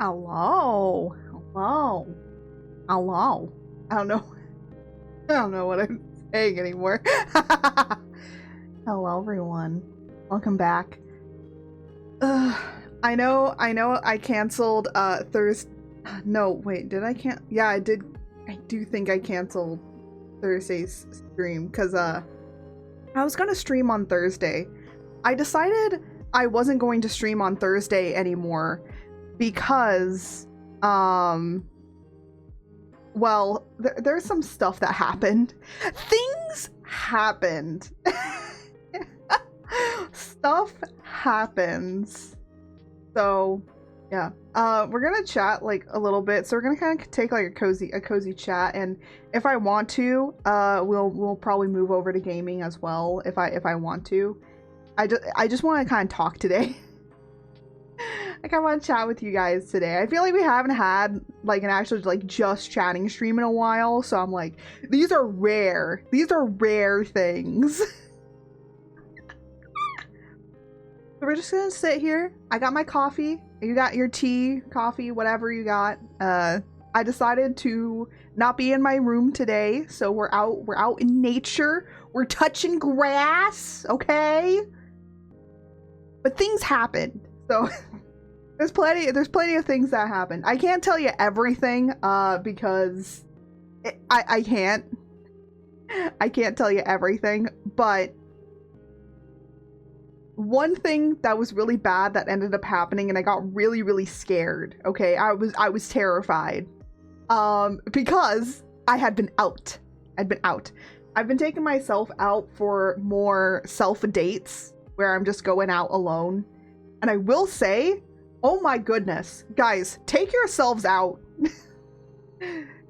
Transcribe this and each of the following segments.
Hello. Hello. Hello. I don't know. I don't know what I'm saying anymore. Hello, everyone. Welcome back. I know I canceled Thursday. No, wait, did I yeah, I did. I do think I canceled Thursday's stream because I was gonna stream on Thursday. I decided I wasn't going to stream on Thursday anymore because well, there's some stuff that happened. Things happened. Stuff happens. So yeah, we're gonna chat like a little bit. So we're gonna kind of take like a cozy chat, and if I want to, we'll probably move over to gaming as well if I want to. I just want to kind of talk today. I kind of want to chat with you guys today. I feel like we haven't had like an actual like just chatting stream in a while, so I'm like, these are rare. These are rare things. So we're just gonna sit here. I got my coffee. You got your tea, coffee, whatever you got. I decided to not be in my room today, so we're out in nature. We're touching grass, okay? But things happen. So there's plenty of things that happen. I can't tell you everything because I can't tell you everything, but one thing that was really bad that ended up happening, and I got really scared. Okay, I was terrified because I had been out. I've been taking myself out for more self dates where I'm just going out alone. And I will say, oh my goodness, guys, take yourselves out.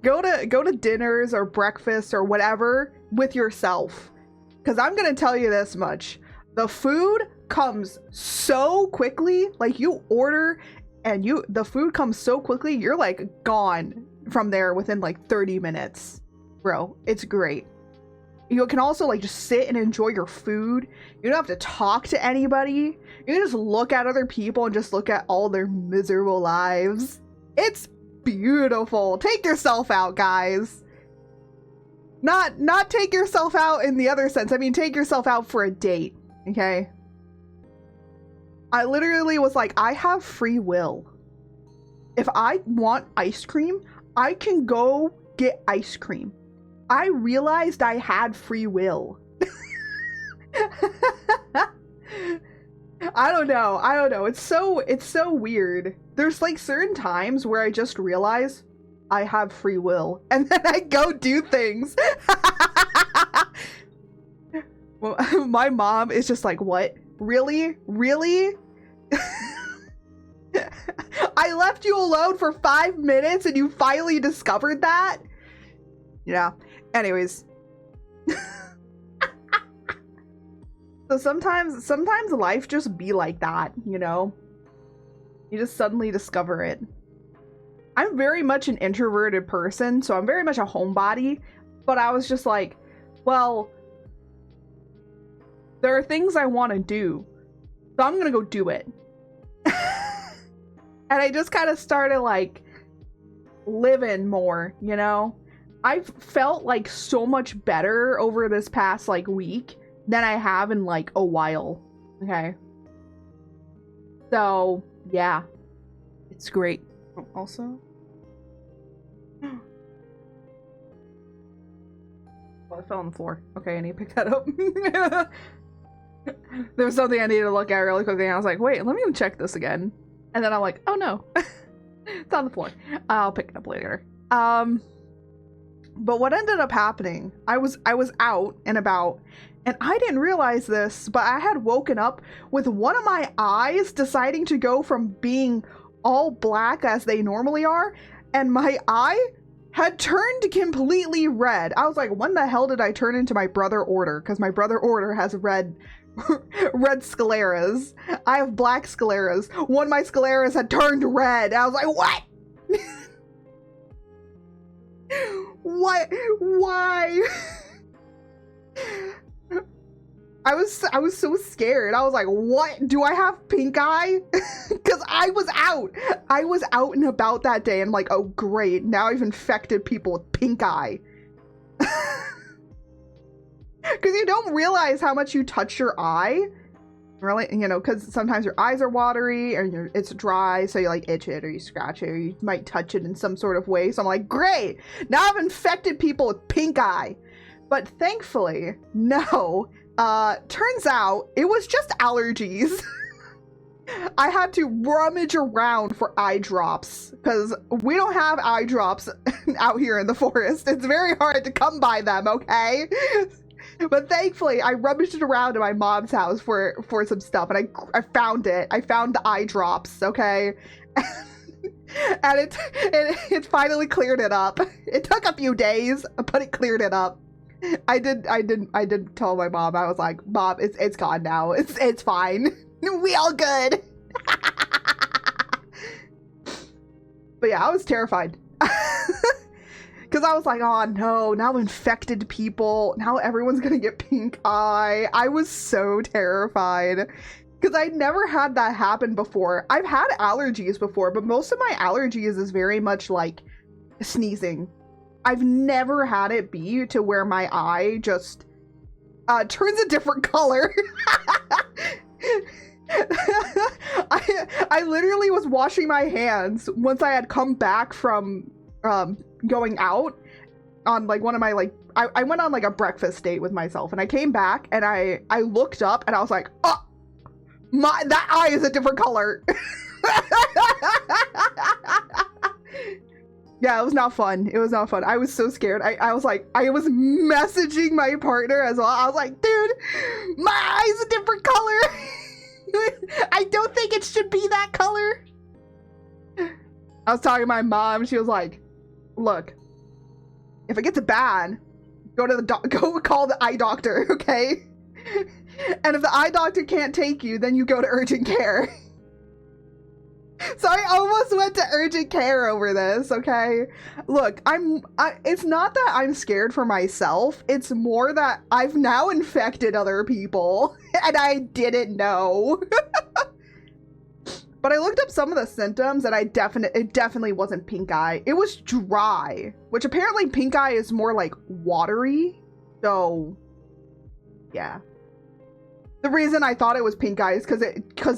go to dinners or breakfast or whatever with yourself. Because I'm going to tell you this much. The food comes so quickly. Like, you order and the food comes so quickly, you're like gone from there within like 30 minutes. Bro, it's great. You can also like just sit and enjoy your food. You don't have to talk to anybody. You can just look at other people and just look at all their miserable lives. It's beautiful. Take yourself out, guys. Not take yourself out in the other sense. I mean, take yourself out for a date, okay? I literally was like, I have free will. If I want ice cream, I can go get ice cream. I realized I had free will. I don't know. It's so weird. There's like certain times where I just realize I have free will and then I go do things. Well, my mom is just like, what? Really? I left you alone for 5 minutes and you finally discovered that? Yeah. Anyways. So sometimes life just be like that, you know? You just suddenly discover it. I'm very much an introverted person, so I'm very much a homebody, but I was just like, well, there are things I want to do, so I'm gonna go do it. And I just kind of started like living more, you know? I've felt like so much better over this past like week than I have in like a while. Okay. So yeah, it's great. Also, oh, I fell on the floor. Okay, I need to pick that up. There was something I needed to look at really quickly, and I was like, wait, let me check this again. And then I'm like, oh no, it's on the floor. I'll pick it up later. But what ended up happening, I was out and about, and I didn't realize this, but I had woken up with one of my eyes deciding to go from being all black as they normally are, and my eye had turned completely red. I was like, when the hell did I turn into my brother order? Because my brother order has red scleras. I have black scleras. One of my scleras had turned red. I was like, what? What? Why? I was so scared. I was like, what? Do I have pink eye? Because I was out. I was out and about that day and I'm like, oh great, now I've infected people with pink eye. Because you don't realize how much you touch your eye. Really, you know, because sometimes your eyes are watery or it's dry, so you like itch it or you scratch it or you might touch it in some sort of way. So I'm like, great, now I've infected people with pink eye. But thankfully, no. Turns out it was just allergies. I had to rummage around for eye drops because we don't have eye drops out here in the forest. It's very hard to come by them, okay? But thankfully, I rummaged it around in my mom's house for some stuff, and I found it. I found the eye drops, okay? And it finally cleared it up. It took a few days, but it cleared it up. I did tell my mom. I was like, Mom, it's gone now. It's fine. We all good. But yeah, I was terrified. Because I was like, oh no, now infected people. Now everyone's gonna get pink eye. I was so terrified. Because I'd never had that happen before. I've had allergies before, but most of my allergies is very much like sneezing. I've never had it be to where my eye just turns a different color. I literally was washing my hands once I had come back from going out on like one of my like I went on like a breakfast date with myself and I came back and I looked up and I was like, oh, that eye is a different color. Yeah, it was not fun. It was not fun. I was so scared. I was like, I was messaging my partner as well. I was like, dude, my eye's a different color. I don't think it should be that color. I was talking to my mom. She was like, look, if it gets bad, go call the eye doctor, okay? And if the eye doctor can't take you, then you go to urgent care. So I almost went to urgent care over this, okay? Look, it's not that I'm scared for myself. It's more that I've now infected other people and I didn't know. But I looked up some of the symptoms and it definitely wasn't pink eye. It was dry, which apparently pink eye is more like watery. So yeah. The reason I thought it was pink eye is because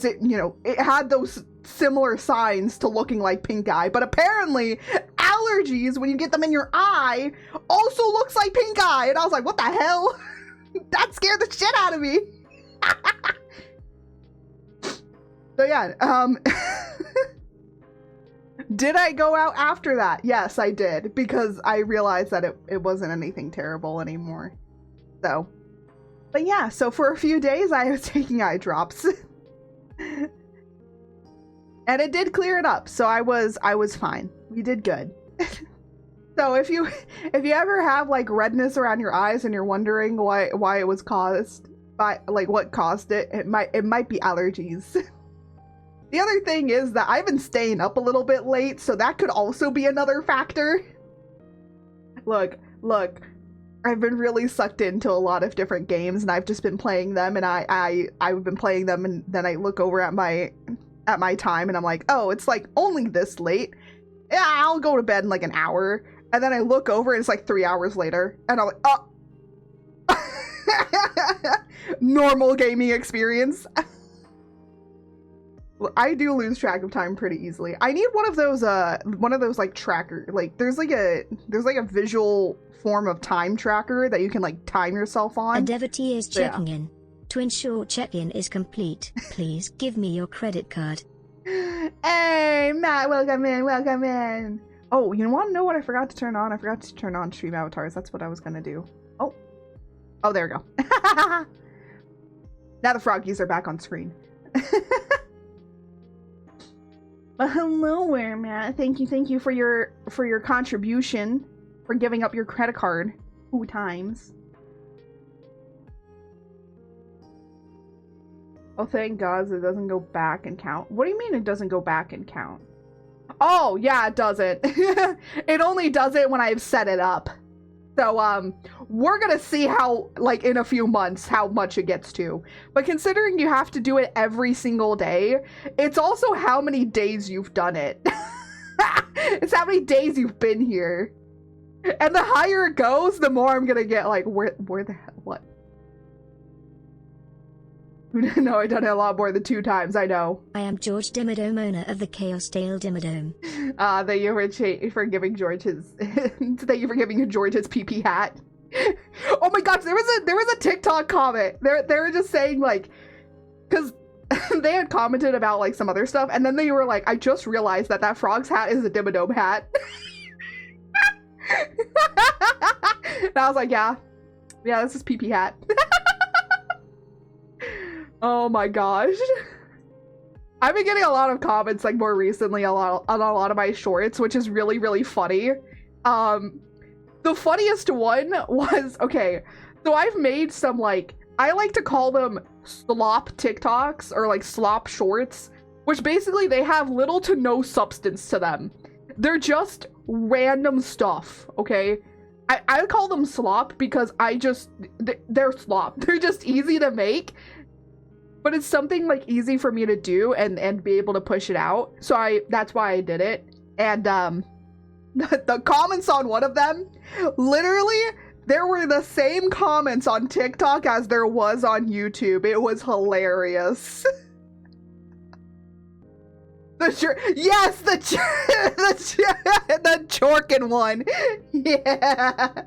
it, you know, it had those similar signs to looking like pink eye, but apparently allergies, when you get them in your eye, also looks like pink eye. And I was like, what the hell? That scared the shit out of me. So yeah, did I go out after that? Yes, I did, because I realized that it wasn't anything terrible anymore. So, but yeah, so for a few days I was taking eye drops. And it did clear it up, so I was fine. We did good. So if you ever have like redness around your eyes and you're wondering why it was caused by, like, what caused it, it might be allergies. The other thing is that I've been staying up a little bit late, so that could also be another factor. Look, I've been really sucked into a lot of different games and I've just been playing them, and I've been playing them, and then I look over at my time and I'm like, oh, it's like only this late. Yeah, I'll go to bed in like an hour. And then I look over and it's like 3 hours later and I'm like, oh. Normal gaming experience. I do lose track of time pretty easily. I need one of those like tracker, like there's like a visual form of time tracker that you can like time yourself on. A devotee is checking in. To ensure check-in is complete, please give me your credit card. Hey, Matt, welcome in. Oh, you want to know what I forgot to turn on? I forgot to turn on stream avatars. That's what I was going to do. Oh, there we go. Now the froggies are back on screen. But hello there, Matt. Thank you for your contribution, for giving up your credit card 2 times. Oh, thank God it doesn't go back and count. What do you mean it doesn't go back and count? Oh, yeah, it doesn't. It only does it when I've set it up. So, we're gonna see how, like, in a few months, how much it gets to. But considering you have to do it every single day, it's also how many days you've done it. It's how many days you've been here. And the higher it goes, the more I'm gonna get, like, where the hell, what? No, I've done it a lot more than 2 times, I know. I am George Dimmadome, owner of the Chaos Dale Dimmadome. Thank you for giving George his thank you for giving George his PP hat. Oh my gosh, there was a TikTok comment. They were just saying, like, because they had commented about, like, some other stuff, and then they were like, I just realized that frog's hat is a Dimmadome hat. And I was like, yeah, this is PP hat. Oh my gosh. I've been getting a lot of comments, like, more recently on a lot of my shorts, which is really, really funny. The funniest one was, okay, so I've made some, like, I like to call them slop TikToks, or, like, slop shorts, which basically they have little to no substance to them. They're just random stuff, okay? I call them slop because they're slop. They're just easy to make. But it's something, like, easy for me to do and be able to push it out. So that's why I did it. And the comments on one of them, literally, there were the same comments on TikTok as there was on YouTube. It was hilarious. Yes, the Jorkin one. Yeah.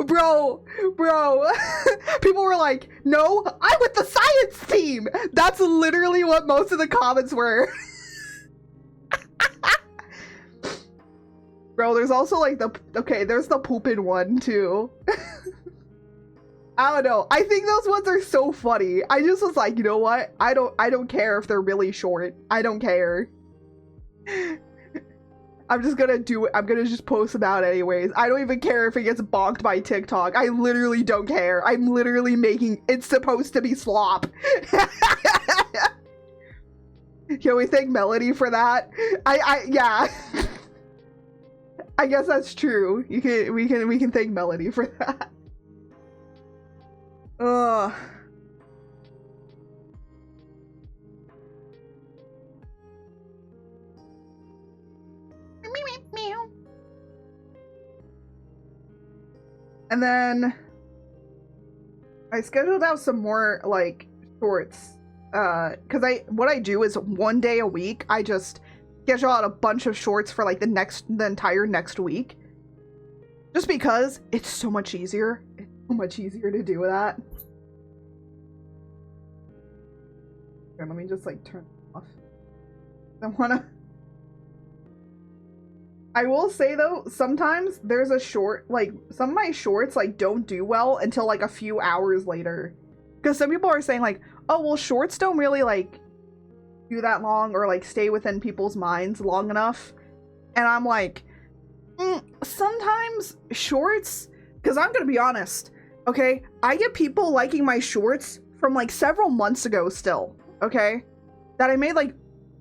Bro, people were like, no, I'm with the science team. That's literally what most of the comments were. Bro, there's also, like, there's the poopin' one too. I don't know. I think those ones are so funny. I just was like, you know what? I don't care if they're really short. I don't care. I'm just gonna do it. I'm gonna just post them out anyways. I don't even care if it gets bonked by TikTok. I literally don't care. I'm literally making it's supposed to be slop. Can we thank Melody for that? Yeah. I guess that's true. We can thank Melody for that. Ugh. And then I scheduled out some more, like, shorts. Because what I do is 1 day a week, I just schedule out a bunch of shorts for, like, the entire next week. Just because it's so much easier. It's so much easier to do that. Here, let me just, like, turn it off. I will say, though, sometimes there's a short, like, some of my shorts, like, don't do well until, like, a few hours later. Because some people are saying, like, oh, well, shorts don't really, like, do that long or, like, stay within people's minds long enough. And I'm like, sometimes shorts, because I'm gonna be honest, okay? I get people liking my shorts from, like, several months ago still, okay? That I made, like,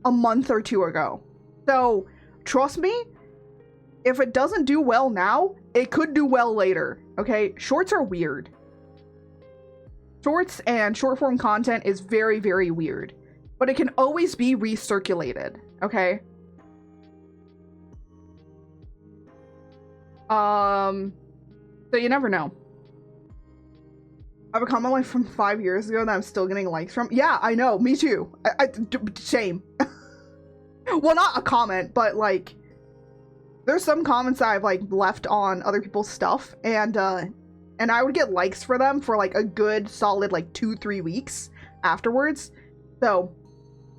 a month or 2 ago. So, trust me, if it doesn't do well now, it could do well later, okay? Shorts are weird. Shorts and short form content is very, very weird. But it can always be recirculated, okay? So you never know. I have a comment, like, from 5 years ago that I'm still getting likes from. Yeah, I know, me too. Same. Well, not a comment, but, like, there's some comments that I've, like, left on other people's stuff, and I would get likes for them for, like, a good solid, like, 2-3 weeks afterwards. So,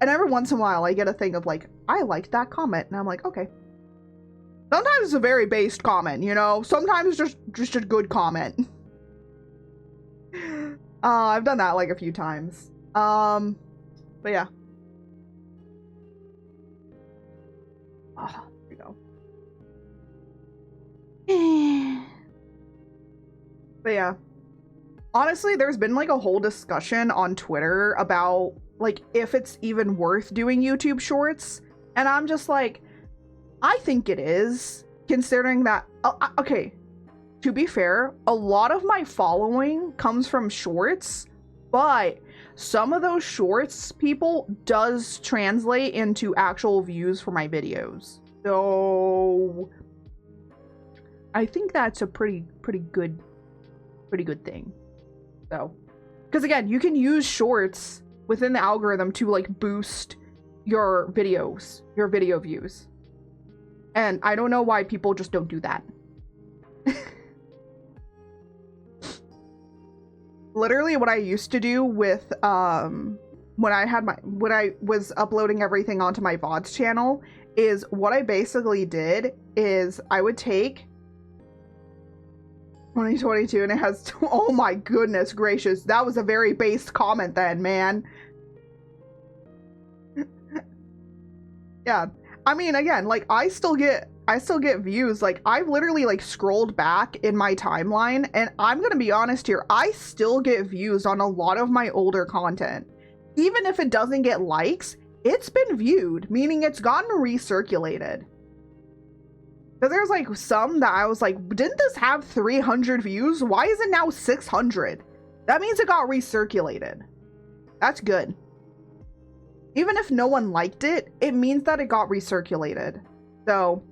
and every once in a while I get a thing of, like, I liked that comment, and I'm like, okay. Sometimes it's a very based comment, you know? Sometimes it's just a good comment. I've done that, like, a few times. But yeah. There we go. But yeah, honestly, there's been, like, a whole discussion on Twitter about, like, if it's even worth doing YouTube shorts, and I'm just like, I think it is. considering that, okay, to be fair, a lot of my following comes from shorts, but some of those shorts people does translate into actual views for my videos. So I think that's a pretty good thing. So, because again, you can use shorts within the algorithm to like boost your videos, your video views. And I don't know why people just don't do that. Literally what I used to do with when I was uploading everything onto my VODs channel is what I basically did is I would take 2022 and it has oh my goodness gracious, that was a very based comment then, man. Yeah, I mean, again, like I still get views. Like I've literally like scrolled back in my timeline and I'm gonna be honest here, I still get views on a lot of my older content. Even if it doesn't get likes, it's been viewed, meaning it's gotten recirculated. Because there's like some that I was like, didn't this have 300 views? Why is it now 600? That means it got recirculated. That's good. Even if no one liked it, it means that it got recirculated. So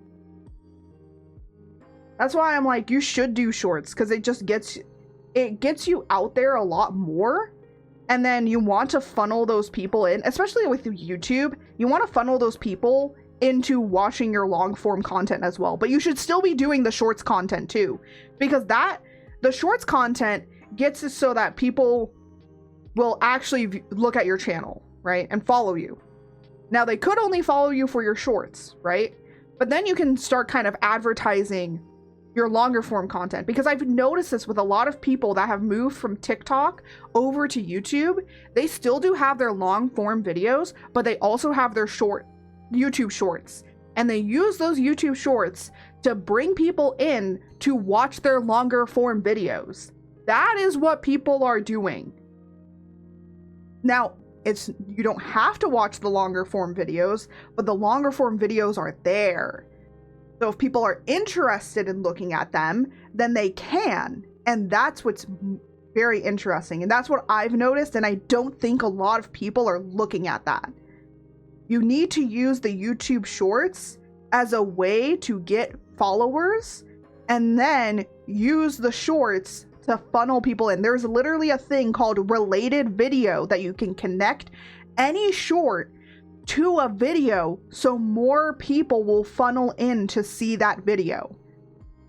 that's why I'm like, you should do shorts, because it just gets you out there a lot more. And then you want to funnel those people in, especially with YouTube, you want to funnel those people into watching your long form content as well. But you should still be doing the shorts content too, because the shorts content gets it so that people will actually look at your channel, right, and follow you. Now they could only follow you for your shorts, right? But then you can start kind of advertising your longer form content, because I've noticed this with a lot of people that have moved from TikTok over to YouTube. They still do have their long form videos, but they also have their YouTube shorts, and they use those YouTube shorts to bring people in to watch their longer form videos. That is what people are doing. Now, you don't have to watch the longer form videos, but the longer form videos are there. So if people are interested in looking at them, then they can. And that's what's very interesting. And that's what I've noticed. And I don't think a lot of people are looking at that. You need to use the YouTube shorts as a way to get followers, and then use the shorts to funnel people in. There's literally a thing called related video that you can connect any short to a video so more people will funnel in to see that video.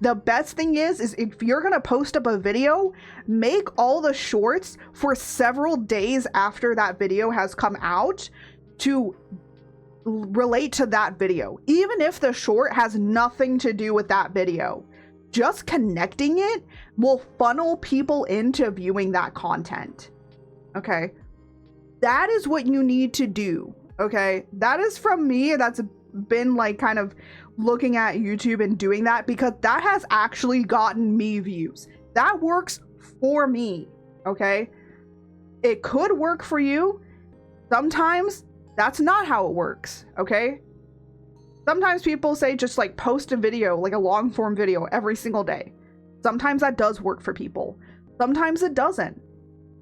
The best thing is if you're gonna post up a video, make all the shorts for several days after that video has come out to relate to that video. Even if the short has nothing to do with that video, just connecting it will funnel people into viewing that content. Okay, that is what you need to do. Okay, that is from me. That's been like kind of looking at YouTube and doing that, because that has actually gotten me views. That works for me. Okay, it could work for you. Sometimes that's not how it works. Okay, sometimes people say just like post a video, like a long form video every single day. Sometimes that does work for people. Sometimes it doesn't.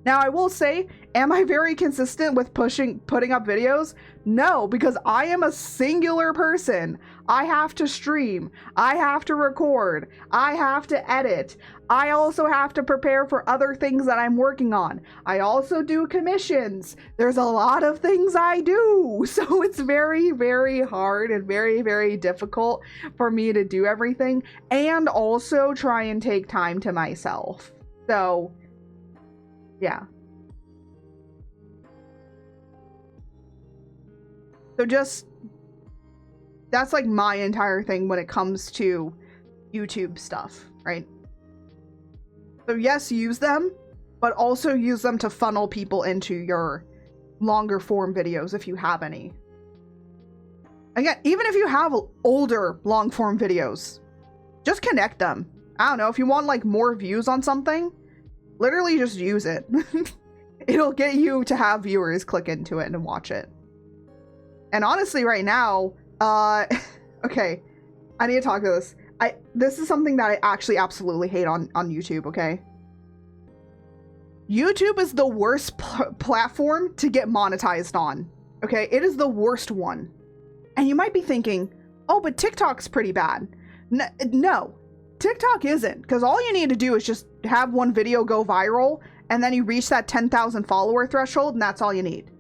Now, I will say, am I very consistent with putting up videos? No, because I am a singular person. I have to stream. I have to record. I have to edit. I also have to prepare for other things that I'm working on. I also do commissions. There's a lot of things I do. So it's very, very hard and very, very difficult for me to do everything and also try and take time to myself. So yeah. So just, that's like my entire thing when it comes to YouTube stuff, right? So yes, use them, but also use them to funnel people into your longer form videos if you have any. Again, even if you have older long form videos, just connect them. I don't know, if you want like more views on something, literally just use it. It'll get you to have viewers click into it and watch it. And honestly, right now, okay, I need to talk to this. this is something that I actually absolutely hate on YouTube, okay? YouTube is the worst platform to get monetized on, okay? It is the worst one. And you might be thinking, oh, but TikTok's pretty bad. No, TikTok isn't, because all you need to do is just have one video go viral, and then you reach that 10,000 follower threshold, and that's all you need,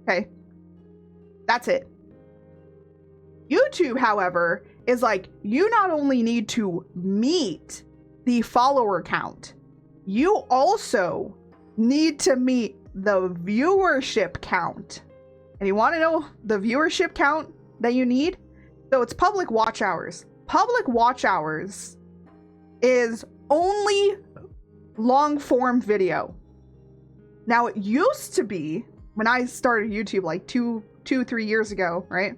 okay? That's it. YouTube, however, is like, you not only need to meet the follower count, you also need to meet the viewership count. And you want to know the viewership count that you need? So it's public watch hours. Public watch hours is only long form video. Now, it used to be, when I started YouTube like 3 years ago, right?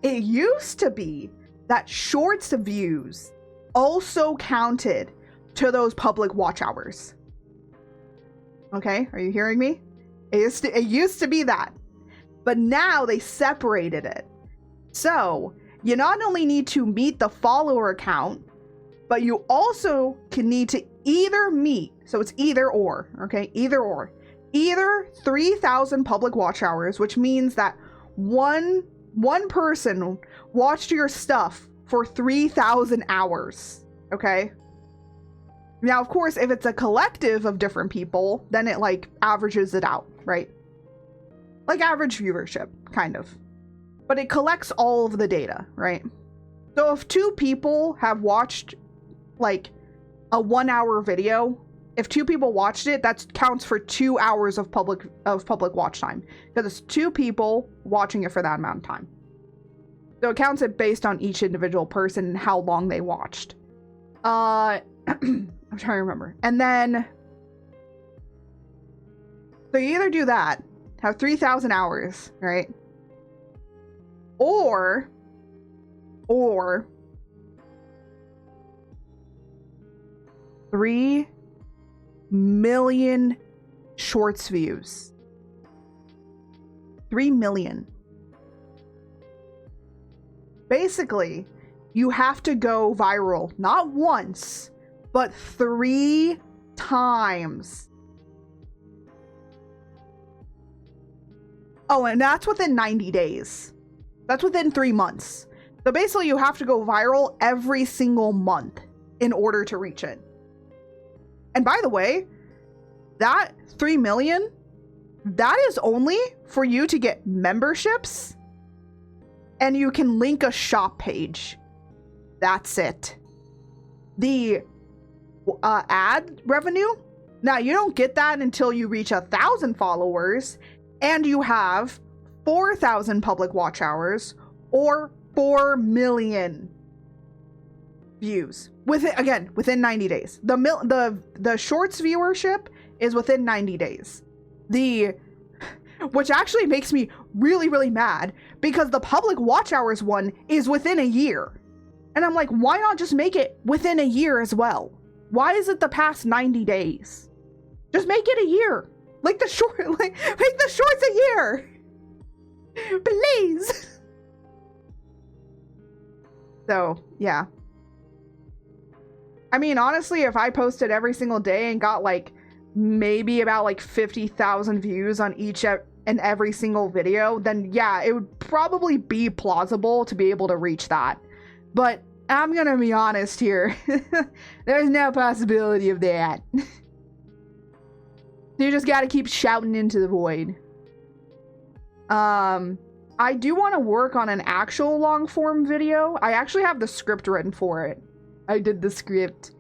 It used to be that shorts views also counted to those public watch hours. Okay, are you hearing me? It used to be that. But now they separated it. So you not only need to meet the follower count, but you also can need to either meet, so it's either or, okay? Either or. Either 3,000 public watch hours, which means that one person watched your stuff for 3,000 hours, okay? Now, of course, if it's a collective of different people, then it like averages it out, right? Like average viewership, kind of. But it collects all of the data, right? So if 2 people have watched like a 1 hour video, if 2 people watched it, that counts for 2 hours of public watch time, because it's 2 people watching it for that amount of time. So it counts it based on each individual person and how long they watched. I'm trying to remember. And then, so you either do that, have 3,000 hours, right? Or 3 million shorts views. 3 million. Basically, you have to go viral, not once, but 3 times. Oh, and that's within 90 days. That's within 3 months. So basically, you have to go viral every single month in order to reach it. And by the way, that 3 million, that is only for you to get memberships, and you can link a shop page. That's it. The ad revenue, now you don't get that until you reach 1,000 followers and you have 4,000 public watch hours or 4 million views within 90 days. The shorts viewership is within 90 days. Which actually makes me really, really mad, because the public watch hours one is within a year. And I'm like, why not just make it within a year as well? Why is it the past 90 days? Just make it a year. Make the shorts a year. Please. So, yeah. I mean, honestly, if I posted every single day and got like maybe about like 50,000 views on each and every single video, then yeah, it would probably be plausible to be able to reach that. But I'm gonna be honest here. There's no possibility of that. You just gotta keep shouting into the void. I do want to work on an actual long form video. I actually have the script written for it. I did the script.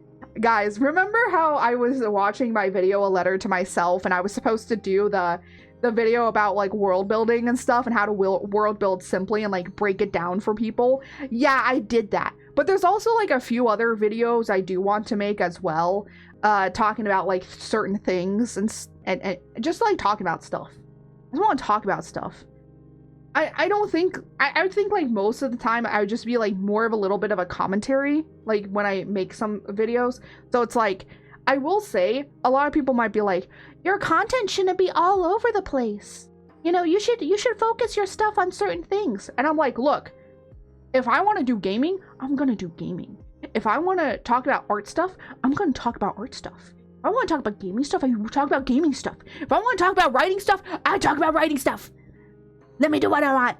Guys, remember how I was watching my video, A Letter to Myself, and I was supposed to do the video about like world building and stuff and how to world build simply and like break it down for people? Yeah, I did that. But there's also like a few other videos I do want to make as well, talking about like certain things and just like talking about stuff. I just want to talk about stuff. I don't think, I would think like most of the time I would just be like more of a little bit of a commentary, like when I make some videos. So it's like, I will say, a lot of people might be like, your content shouldn't be all over the place. You know, you should focus your stuff on certain things. And I'm like, look, if I want to do gaming, I'm gonna do gaming. if I want to talk about art stuff, I'm going to talk about art stuff. If I want to talk about gaming stuff, I talk about gaming stuff. If I want to talk about writing stuff, I talk about writing stuff. Let me do what I want.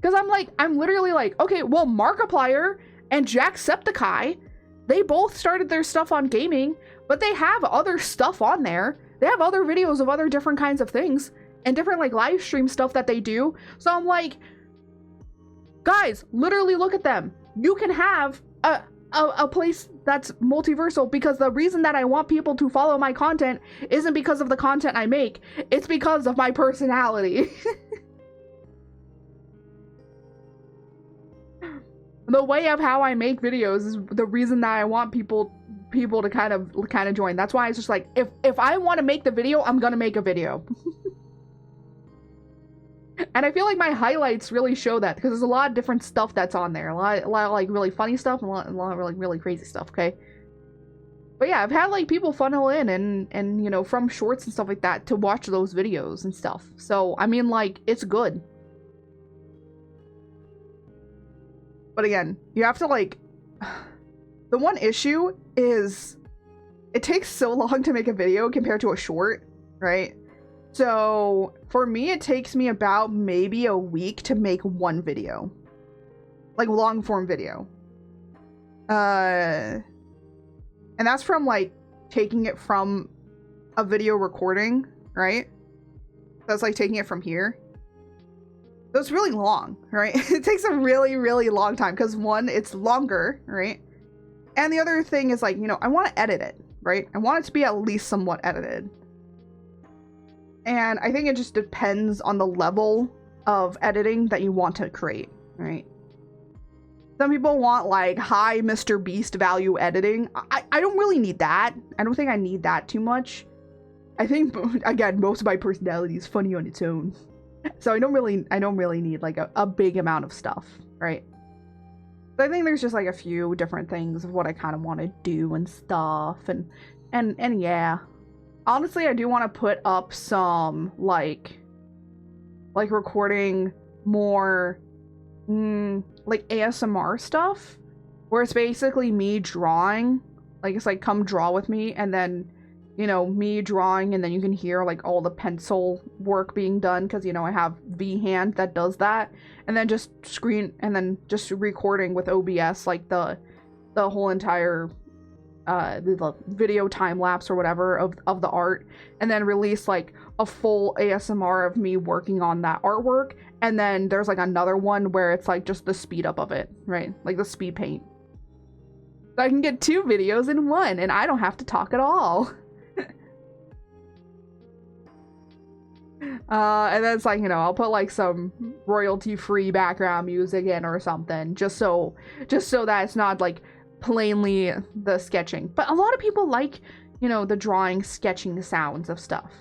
Because I'm literally like, okay, well, Markiplier and Jacksepticeye, they both started their stuff on gaming, but they have other stuff on there. They have other videos of other different kinds of things and different like live stream stuff that they do. So I'm like, guys, literally look at them. You can have a place that's multiversal, because the reason that I want people to follow my content isn't because of the content I make. It's because of my personality. The way of how I make videos is the reason that I want people to kind of join. That's why it's just like, if I want to make the video, I'm gonna make a video. And I feel like my highlights really show that, because there's a lot of different stuff that's on there. A lot of like really funny stuff and a lot of really crazy stuff, okay? But yeah, I've had like people funnel in and you know, from shorts and stuff like that to watch those videos and stuff. So, I mean, like, it's good. But again, you have to like, the one issue is it takes so long to make a video compared to a short, right? So for me, it takes me about maybe a week to make one video, like long form video. And that's from like taking it from a video recording, right? That's like taking it from here. So it's really long, right? It takes a really, really long time because one, it's longer, right? And the other thing is like, you know, I want to edit it, right? I want it to be at least somewhat edited. And I think it just depends on the level of editing that you want to create, right? Some people want like high Mr. Beast value editing. I don't really need that. I don't think I need that too much. I think, again, most of my personality is funny on its own. So I don't really need like a big amount of stuff, right? So I think there's just like a few different things of what I kind of want to do and stuff. And yeah. Honestly, I do want to put up some, like recording more, like ASMR stuff, where it's basically me drawing, like, it's like, come draw with me, and then, you know, me drawing, and then you can hear, like, all the pencil work being done, because, you know, I have V-Hand that does that, and then just recording with OBS, like, the whole entire the video time lapse or whatever of the art, and then release like a full ASMR of me working on that artwork, and then there's like another one where it's like just the speed up of it, right? Like the speed paint. So I can get 2 videos in one and I don't have to talk at all. And then it's like, you know, I'll put like some royalty-free background music in or something, just so that it's not like plainly the sketching. But a lot of people like, you know, the drawing, sketching sounds of stuff,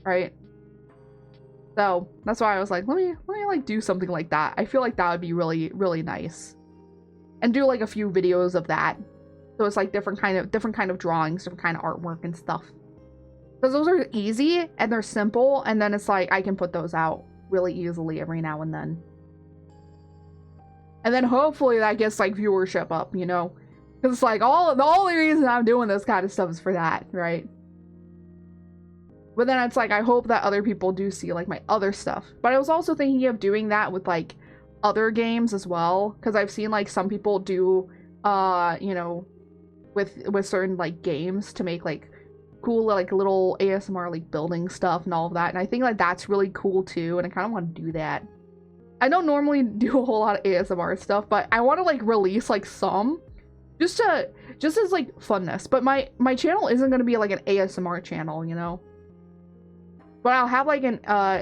right? So that's why I was like, let me like do something like that. I feel like that would be really, really nice, and do like a few videos of that. So it's like different kind of drawings, different kind of artwork and stuff, because those are easy and they're simple, and then it's like I can put those out really easily every now and then. And then hopefully that gets like viewership up, you know? Because it's like the only reason I'm doing this kind of stuff is for that, right? But then it's like, I hope that other people do see like my other stuff. But I was also thinking of doing that with like other games as well. Because I've seen like some people do, you know, with certain like games to make like cool like little ASMR like building stuff and all of that. And I think like that's really cool too. And I kind of want to do that. I don't normally do a whole lot of ASMR stuff, but I want to like release like some just as like funness. But my channel isn't going to be like an ASMR channel, you know, but I'll have like an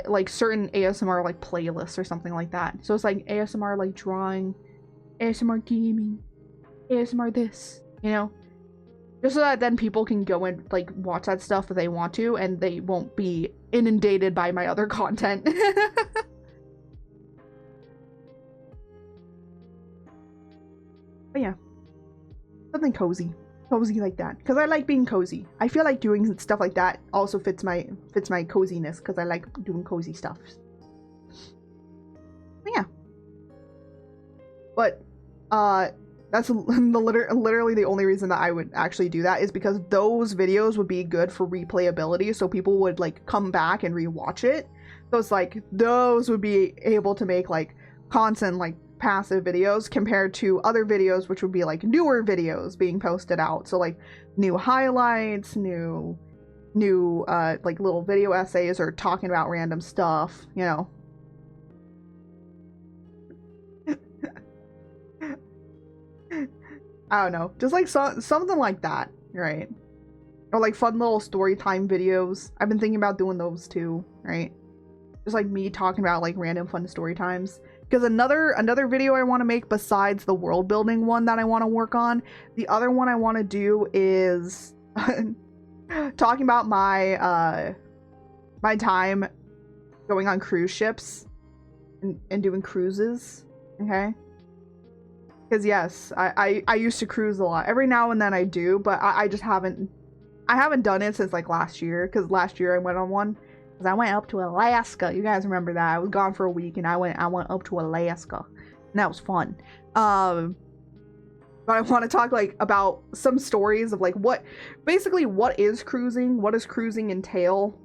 like certain ASMR like playlists or something like that. So it's like ASMR like drawing, ASMR gaming, ASMR this, you know, just so that then people can go and like watch that stuff if they want to, and they won't be inundated by my other content. But yeah, something cozy like that, because I like being cozy. I feel like doing stuff like that also fits my coziness, because I like doing cozy stuff. But yeah, but That's literally the only reason that I would actually do that, is because those videos would be good for replayability, so people would like come back and rewatch it. So it's like those would be able to make like constant like passive videos compared to other videos which would be like newer videos being posted out. So like new highlights, new like little video essays or talking about random stuff, you know. I don't know, just like something like that, right? Or like fun little story time videos. I've been thinking about doing those too, right? Just like me talking about like random fun story times. Because another video I want to make besides the world building one that I want to work on, the other one I want to do is talking about my my time going on cruise ships and doing cruises, okay? Because yes, I used to cruise a lot. Every now and then I do, but I just haven't done it since like last year. Because last year I went on one. Because I went up to Alaska. You guys remember that? I was gone for a week and I went up to Alaska. And that was fun. But I want to talk like about some stories of like what is cruising? What does cruising entail?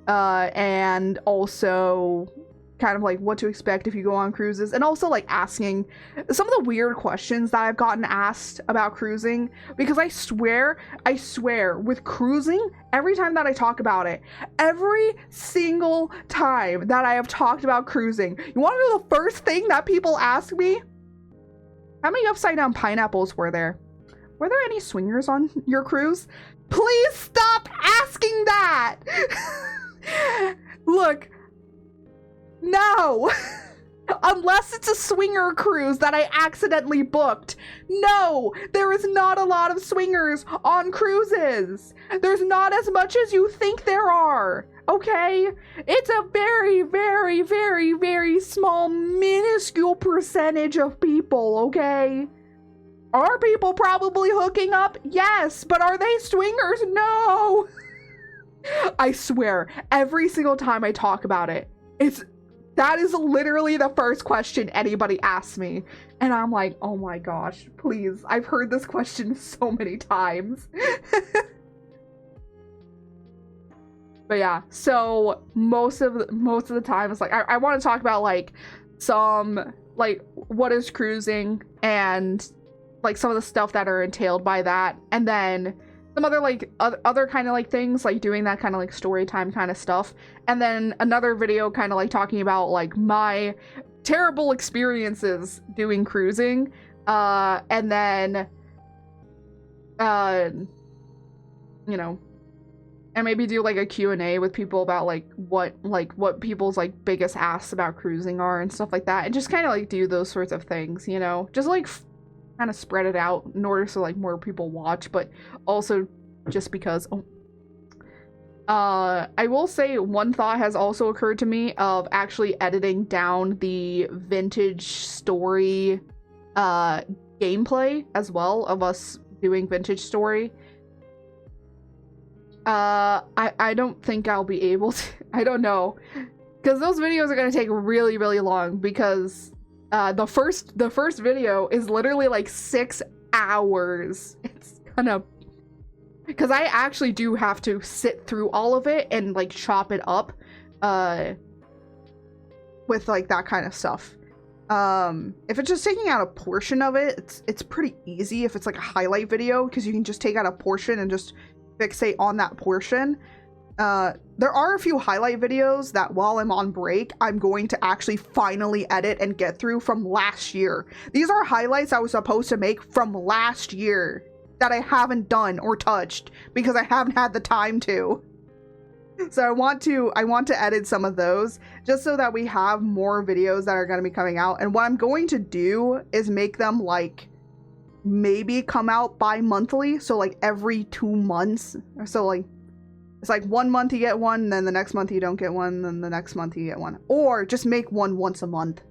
And also kind of like what to expect if you go on cruises, and also like asking some of the weird questions that I've gotten asked about cruising, because I swear with cruising, every time that I talk about it, every single time that I have talked about cruising, you want to know the first thing that people ask me? How many upside down pineapples were there? Were there any swingers on your cruise? Please stop asking that. Look, no. Unless it's a swinger cruise that I accidentally booked. No, there is not a lot of swingers on cruises. There's not as much as you think there are, okay? It's a very, very, very, very small, minuscule percentage of people, okay? Are people probably hooking up? Yes, but are they swingers? No. I swear, every single time I talk about it, that is literally the first question anybody asks me. And I'm like, oh my gosh, please. I've heard this question so many times. But yeah, so most of the time it's like, I want to talk about like some, like what is cruising and like some of the stuff that are entailed by that. And then some other like other kind of like things, like doing that kind of like story time kind of stuff. And then another video kind of like talking about like my terrible experiences doing cruising. And then you know, and maybe do like a Q&A with people about like what people's like biggest asks about cruising are and stuff like that, and just kind of like do those sorts of things, you know, just like kind of spread it out in order so like more people watch, but also just because I will say one thought has also occurred to me of actually editing down the vintage story gameplay as well, of us doing vintage story. I don't think I'll be able to. I don't know, because those videos are gonna take really, really long, because the first video is literally like 6 hours. It's gonna, because I actually do have to sit through all of it and like chop it up with like that kind of stuff. If it's just taking out a portion of it, it's pretty easy if it's like a highlight video, because you can just take out a portion and just fixate on that portion. There are a few highlight videos that while I'm on break, I'm going to actually finally edit and get through from last year. These are highlights I was supposed to make from last year that I haven't done or touched because I haven't had the time to. So I want to edit some of those just so that we have more videos that are going to be coming out. And what I'm going to do is make them like maybe come out bi-monthly, so like every 2 months. So like it's like 1 month you get one, then the next month you don't get one, then the next month you get one. Or just make one once a month.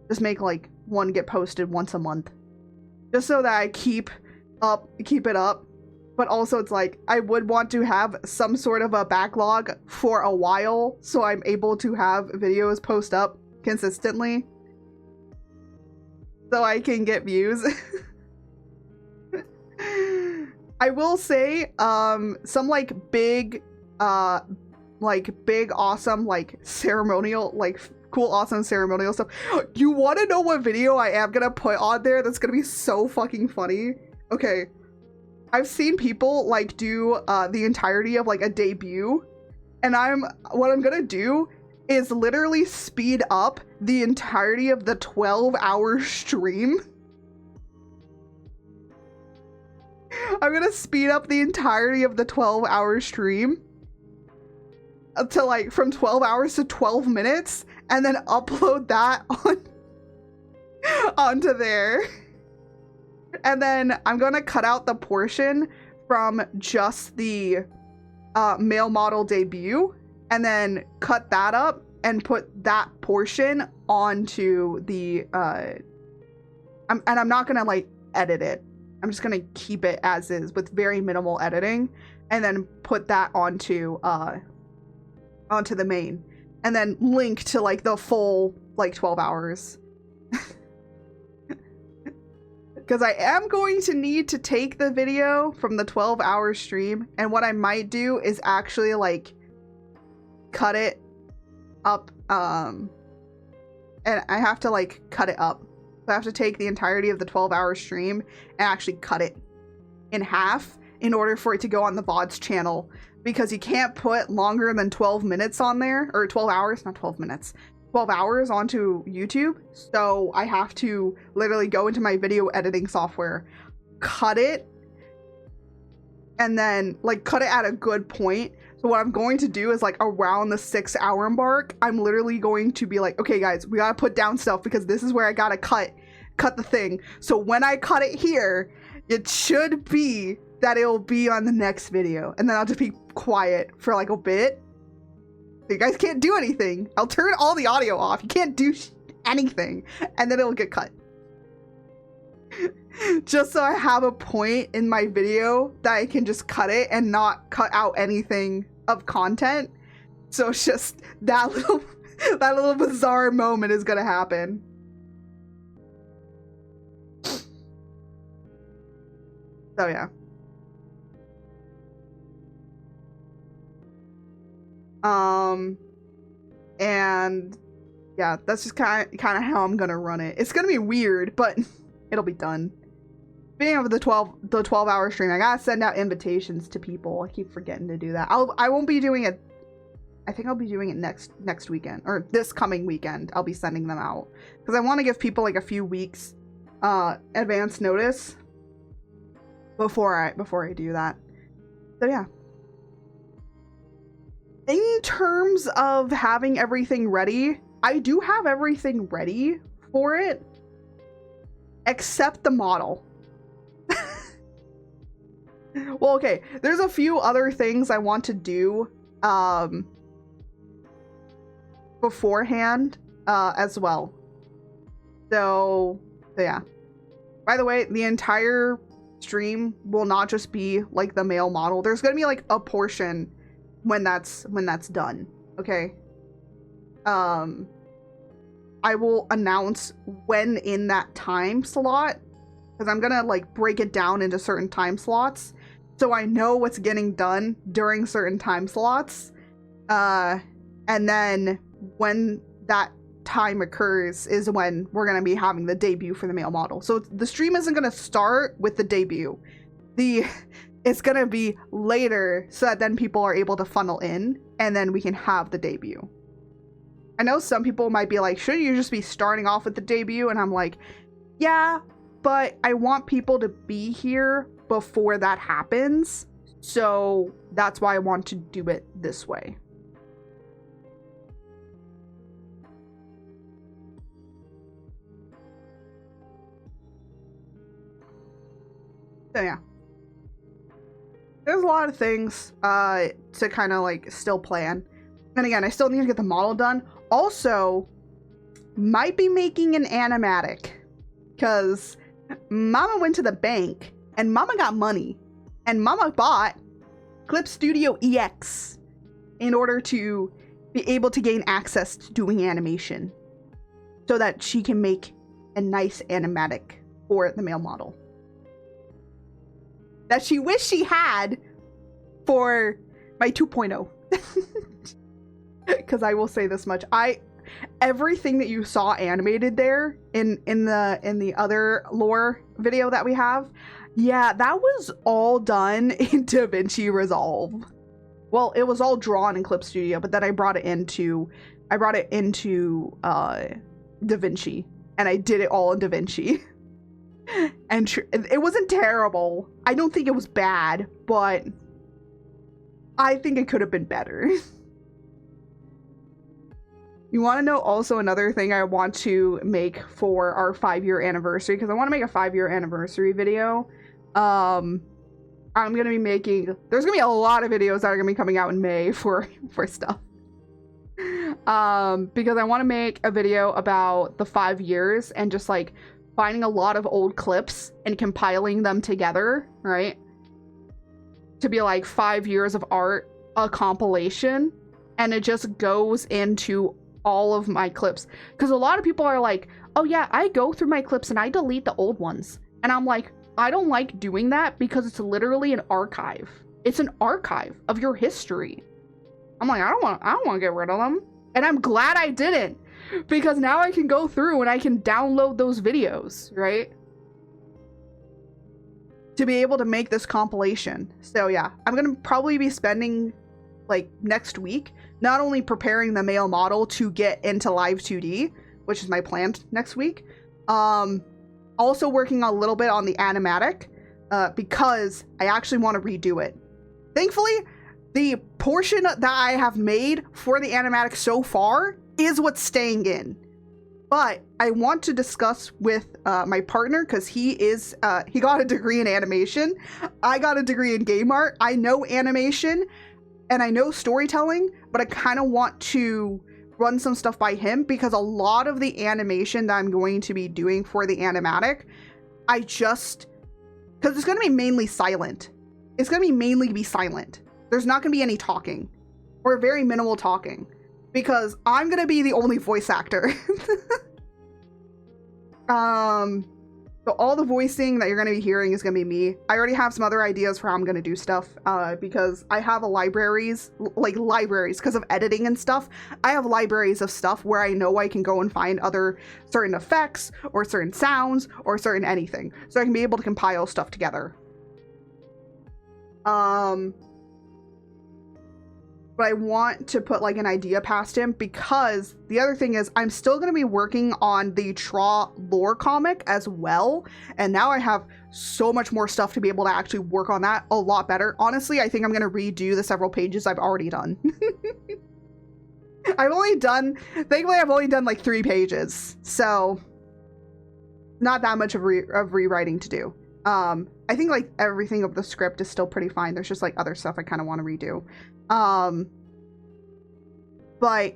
Just make like one get posted once a month. Just so that I keep it up. But also it's like I would want to have some sort of a backlog for a while, so I'm able to have videos post up consistently so I can get views. I will say, some like big awesome, like ceremonial, like cool, awesome ceremonial stuff. You want to know what video I am gonna put on there that's gonna be so fucking funny? Okay, I've seen people like do the entirety of like a debut, and what I'm gonna do is literally speed up the entirety of the 12-hour stream. I'm gonna speed up the entirety of the 12-hour stream to like from 12 hours to 12 minutes and then upload that onto there. And then I'm gonna cut out the portion from just the male model debut and then cut that up and put that portion onto the and I'm not gonna like edit it. I'm just gonna keep it as is with very minimal editing and then put that onto the main and then link to like the full like 12 hours. Because I am going to need to take the video from the 12-hour stream, and what I might do is actually like cut it up, and I have to like cut it up. So I have to take the entirety of the 12-hour stream and actually cut it in half in order for it to go on the VODs channel, because you can't put longer than 12 minutes on there, or 12 hours, not 12 minutes, 12 hours onto YouTube. So I have to literally go into my video editing software, cut it, and then like cut it at a good point. So what I'm going to do is like around the 6-hour mark, I'm literally going to be like, okay guys, we gotta put down stuff because this is where I gotta cut the thing. So when I cut it here, it should be that it will be on the next video, and then I'll just be quiet for like a bit. You guys can't do anything. I'll turn all the audio off. You can't do anything, and then it'll get cut. Just so I have a point in my video that I can just cut it and not cut out anything of content. So it's just that little bizarre moment is gonna happen. So yeah. And yeah, that's just kind of how I'm gonna run it. It's gonna be weird, but it'll be done. Being of the 12-hour stream, I gotta send out invitations to people. I keep forgetting to do that. I won't be doing it. I think I'll be doing it next weekend, or this coming weekend. I'll be sending them out because I want to give people like a few weeks advance notice before I do that. So yeah. In terms of having everything ready, I do have everything ready for it, except the model. Well, okay, there's a few other things I want to do beforehand as well. So yeah. By the way, the entire stream will not just be like the male model. There's gonna be like a portion when that's done. Okay. I will announce when in that time slot, because I'm gonna like break it down into certain time slots so I know what's getting done during certain time slots. And then when that time occurs is when we're gonna be having the debut for the male model. So the stream isn't gonna start with the debut. It's gonna be later so that then people are able to funnel in and then we can have the debut. I know some people might be like, shouldn't you just be starting off with the debut? And I'm like, yeah, but I want people to be here before that happens. So that's why I want to do it this way. So yeah. There's a lot of things to kind of like still plan. And again, I still need to get the model done. Also, might be making an animatic, because Mama went to the bank and Mama got money and Mama bought Clip Studio EX in order to be able to gain access to doing animation so that she can make a nice animatic for the male model. that she wished she had for my 2.0. Because I will say this much, everything that you saw animated there in the other lore video that we have, yeah, that was all done in DaVinci Resolve. Well, it was all drawn in Clip Studio, but then I brought it into DaVinci, and I did it all in DaVinci. And it wasn't terrible. I don't think it was bad, but I think it could have been better. You want to know also another thing I want to make for our 5-year anniversary, because I want to make a 5-year anniversary video. I'm going to be making, there's going to be a lot of videos that are going to be coming out in May for stuff. Because I want to make a video about the 5 years and just like finding a lot of old clips and compiling them together, right? To be like 5 years of art, a compilation, and it just goes into all of my clips. Because a lot of people are like, oh yeah, I go through my clips and I delete the old ones. And I'm like, I don't like doing that because it's literally an archive. It's an archive of your history. I'm like, I don't want to get rid of them. And I'm glad I didn't, because now I can go through and I can download those videos, right? To be able to make this compilation. So yeah, I'm going to probably be spending like next week not only preparing the male model to get into live 2D, which is my plan next week, also working a little bit on the animatic, because I actually want to redo it. Thankfully, the portion that I have made for the animatic so far is what's staying in. But I want to discuss with my partner, because he got a degree in animation. I got a degree in game art. I know animation and I know storytelling, but I kind of want to run some stuff by him, because a lot of the animation that I'm going to be doing for the animatic, because it's going to be mainly silent. It's going to be mainly silent. There's not going to be any talking, or very minimal talking, because I'm going to be the only voice actor. So all the voicing that you're going to be hearing is going to be me. I already have some other ideas for how I'm going to do stuff, because I have libraries, because of editing and stuff. I have libraries of stuff where I know I can go and find other certain effects or certain sounds or certain anything. So I can be able to compile stuff together. But I want to put like an idea past him, because the other thing is I'm still going to be working on the Tra lore comic as well. And now I have so much more stuff to be able to actually work on that a lot better. Honestly, I think I'm going to redo the several pages I've already done. Thankfully I've only done like 3 pages. So not that much of rewriting to do. I think like everything of the script is still pretty fine. There's just like other stuff I kind of want to redo. But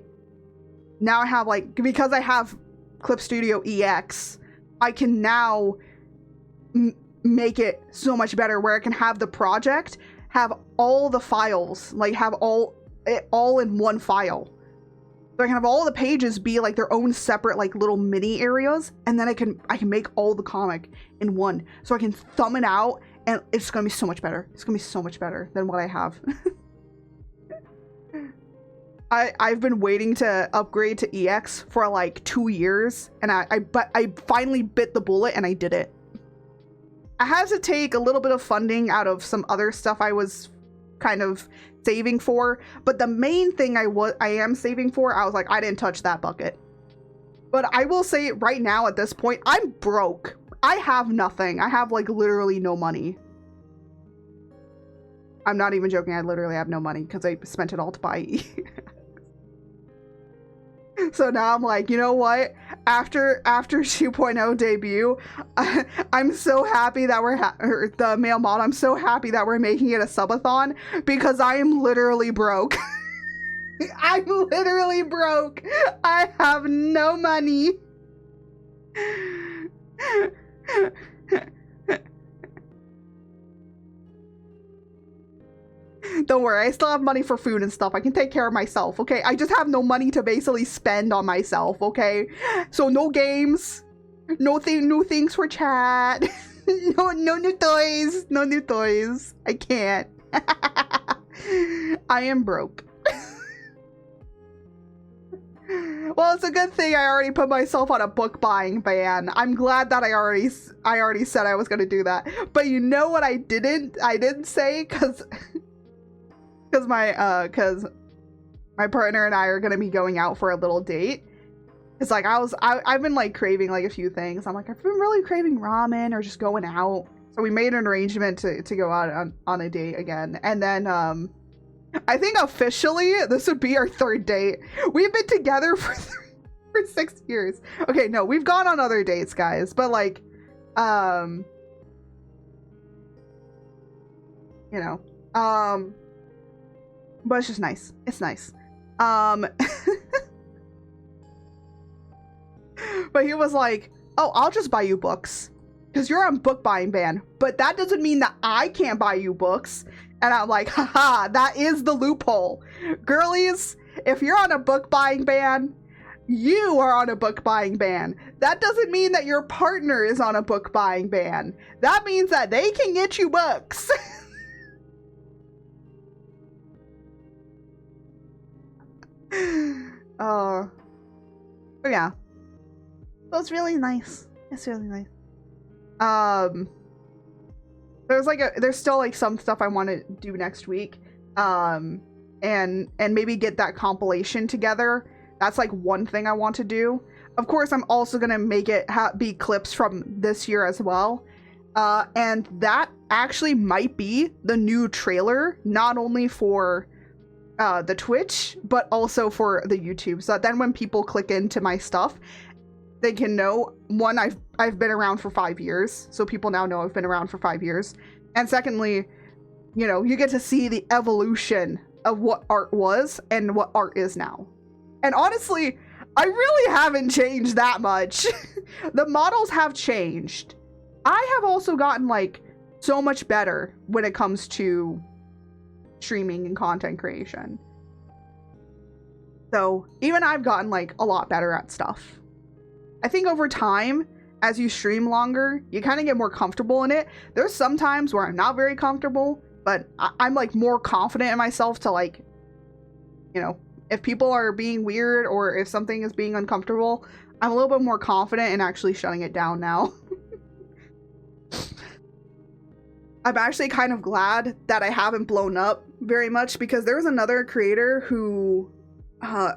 now I have like, because I have Clip Studio EX, I can now make it so much better, where I can have the project have all the files, like have it all in one file. So I can have all the pages be like their own separate like little mini areas, and then I can make all the comic in one. So I can thumb it out, and it's gonna be so much better. It's gonna be so much better than what I have. I've been waiting to upgrade to EX for like 2 years, and I finally bit the bullet and I did it. I had to take a little bit of funding out of some other stuff I was kind of saving for, but the main thing I am saving for, I was like, I didn't touch that bucket. But I will say right now at this point, I'm broke. I have nothing. I have like literally no money. I'm not even joking. I literally have no money because I spent it all to buy EX. So now I'm like, you know what? After 2.0 debut, I'm so happy that the male mod. I'm so happy that we're making it a subathon, because I am literally broke. I'm literally broke. I have no money. Don't worry, I still have money for food and stuff. I can take care of myself, okay? I just have no money to basically spend on myself, okay? So no games, no things for chat. No, no new toys. No new toys. I can't. I am broke. Well, it's a good thing I already put myself on a book buying ban. I'm glad that I already said I was gonna do that. But you know what I didn't say, cause my partner and I are gonna be going out for a little date. It's like I've been like craving like a few things. I'm like, I've been really craving ramen or just going out. So we made an arrangement to go out on a date again. And then I think officially this would be our third date. We've been together for 6 years. Okay, no, we've gone on other dates, guys, but like you know, but it's just nice. It's nice. But he was like, oh, I'll just buy you books because you're on book buying ban, but that doesn't mean that I can't buy you books. And I'm like, haha, that is the loophole. Girlies, if you're on a book buying ban, you are on a book buying ban. That doesn't mean that your partner is on a book buying ban. That means that they can get you books. But yeah. So it's really nice. It's really nice. There's still like some stuff I want to do next week. And maybe get that compilation together. That's like one thing I want to do. Of course, I'm also gonna make it be clips from this year as well. And that actually might be the new trailer, not only for the Twitch, but also for the YouTube. So that then when people click into my stuff, they can know, one, I've been around for 5 years, so people now know I've been around for 5 years. And secondly, you know, you get to see the evolution of what art was and what art is now. And honestly, I really haven't changed that much. The models have changed. I have also gotten like so much better when it comes to streaming and content creation. So even I've gotten like a lot better at stuff. I think over time, as you stream longer, you kind of get more comfortable in it. There's some times where I'm not very comfortable, but I'm like more confident in myself to like, you know, if people are being weird or if something is being uncomfortable, I'm a little bit more confident in actually shutting it down now. I'm actually kind of glad that I haven't blown up very much, because there was another creator who I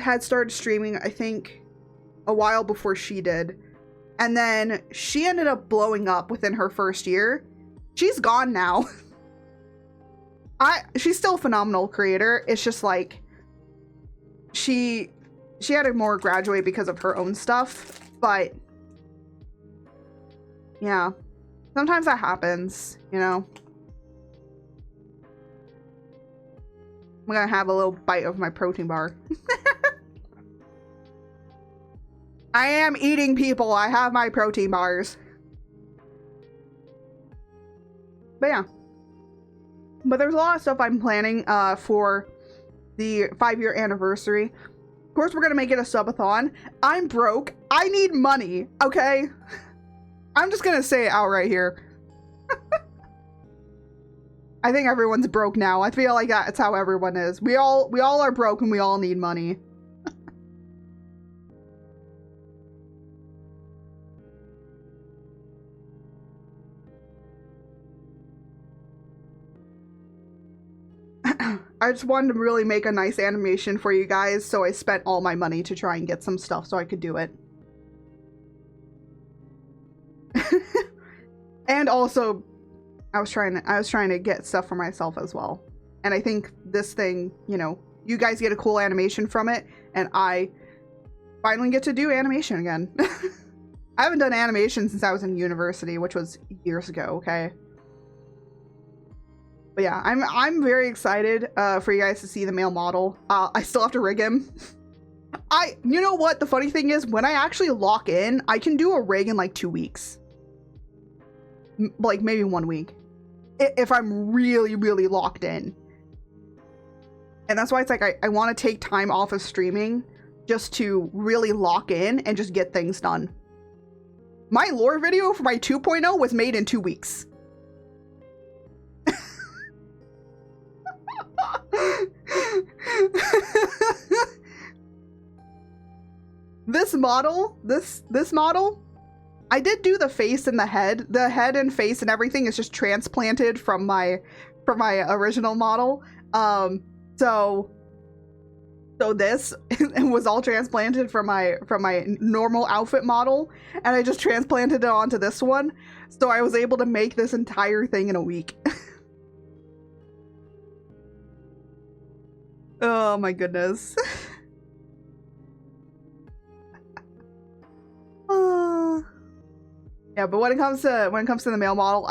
had started streaming, I think, a while before she did, and then she ended up blowing up within her first year. She's gone now. She's still a phenomenal creator. It's just like she had to more graduate because of her own stuff, but yeah, sometimes that happens, you know. I'm gonna have a little bite of my protein bar. I am eating, people. I have my protein bars. But yeah. But there's a lot of stuff I'm planning for the 5-year anniversary. Of course, we're gonna make it a subathon. I'm broke. I need money, okay? I'm just gonna say it outright here. I think everyone's broke now. I feel like that's how everyone is. We all are broke and we all need money. I just wanted to really make a nice animation for you guys, so I spent all my money to try and get some stuff so I could do it. And also, I was trying to get stuff for myself as well. And I think this thing, you know, you guys get a cool animation from it, and I finally get to do animation again. I haven't done animation since I was in university, which was years ago, okay? But yeah, I'm very excited for you guys to see the male model. I still have to rig him. You know what? The funny thing is, when I actually lock in, I can do a rig in like 2 weeks. Like maybe 1 week. If I'm really, really locked in. And that's why it's like I want to take time off of streaming just to really lock in and just get things done. My lore video for my 2.0 was made in 2 weeks. This model, I did do the face and the head. The head and face and everything is just transplanted from my original model. So this was all transplanted from my normal outfit model, and I just transplanted it onto this one. So I was able to make this entire thing in a week. Oh my goodness. Yeah, but when it comes to the male model,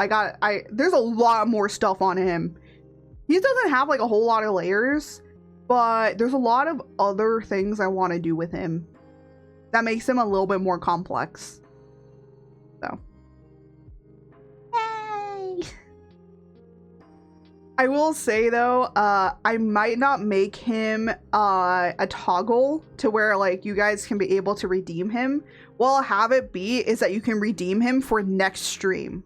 there's a lot more stuff on him. He doesn't have like a whole lot of layers, but there's a lot of other things I want to do with him that makes him a little bit more complex. So, yay! I will say though, I might not make him a toggle to where like you guys can be able to redeem him. What I'll have it be is that you can redeem him for next stream.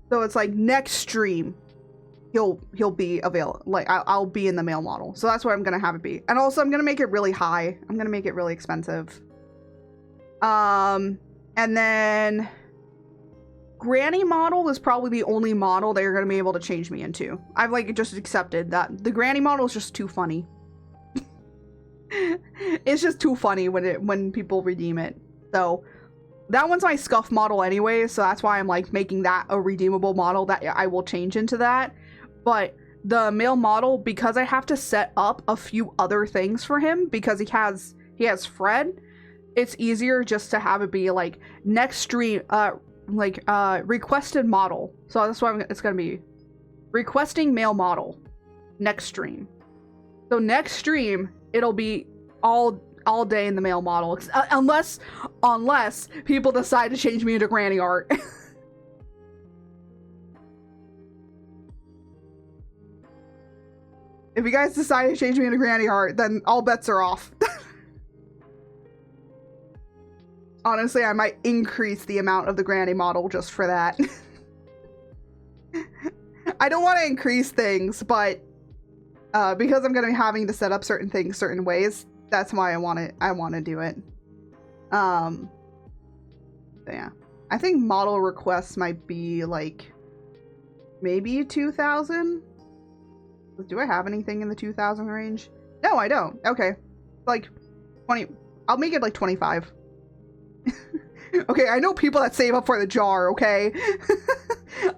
So it's like next stream, he'll be available. Like I'll be in the male model. So that's what I'm gonna have it be. And also I'm gonna make it really high. I'm gonna make it really expensive. And then Granny model is probably the only model that you're gonna be able to change me into. I've like just accepted that the Granny model is just too funny. It's just too funny when people redeem it. So that one's my scuff model anyway, so that's why I'm like making that a redeemable model that I will change into that. But the male model, because I have to set up a few other things for him because he has Fred, it's easier just to have it be like next stream requested model. So that's why it's gonna be requesting male model next stream. So next stream it'll be all day in the male model, unless people decide to change me into granny art. If you guys decide to change me into granny art, then all bets are off. Honestly, I might increase the amount of the granny model just for that. I don't want to increase things, but because I'm going to be having to set up certain things certain ways, that's why I want to do it. So yeah. I think model requests might be like maybe 2,000. Do I have anything in the 2,000 range? No, I don't. Okay. Like 20. I'll make it like 25. Okay, I know people that save up for the jar, okay?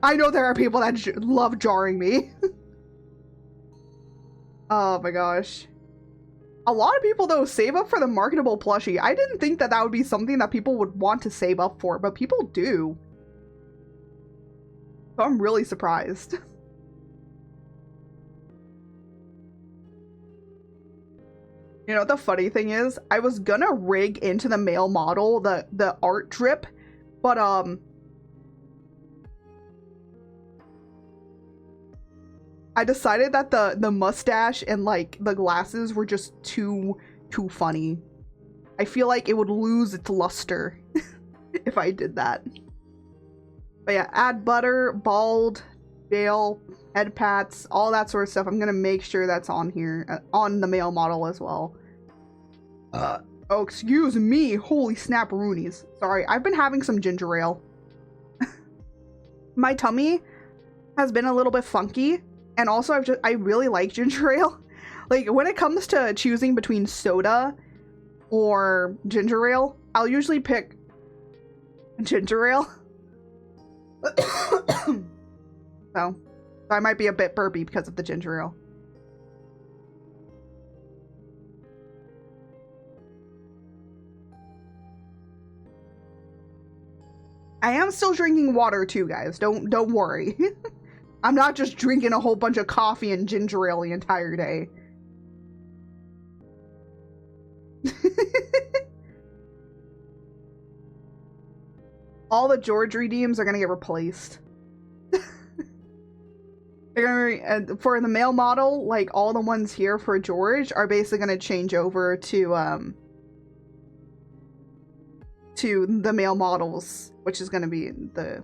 I know there are people that love jarring me. Oh my gosh. A lot of people, though, save up for the marketable plushie. I didn't think that would be something that people would want to save up for, but people do. So I'm really surprised. You know what the funny thing is? I was gonna rig into the male model the art drip, but I decided that the mustache and like the glasses were just too funny. I feel like it would lose its luster if I did that. But yeah, add butter, bald, veil, head pats, all that sort of stuff. I'm gonna make sure that's on here, on the male model as well. Oh, excuse me. Holy snap roonies. Sorry, I've been having some ginger ale. My tummy has been a little bit funky, and also I really like ginger ale. Like when it comes to choosing between soda or ginger ale, I'll usually pick ginger ale. So I might be a bit burpy because of the ginger ale. I am still drinking water too, guys. Don't worry. I'm not just drinking a whole bunch of coffee and ginger ale the entire day. All the George redeems are gonna get replaced. They're gonna for the male model, like all the ones here for George are basically gonna change over to to the male models, which is going to be the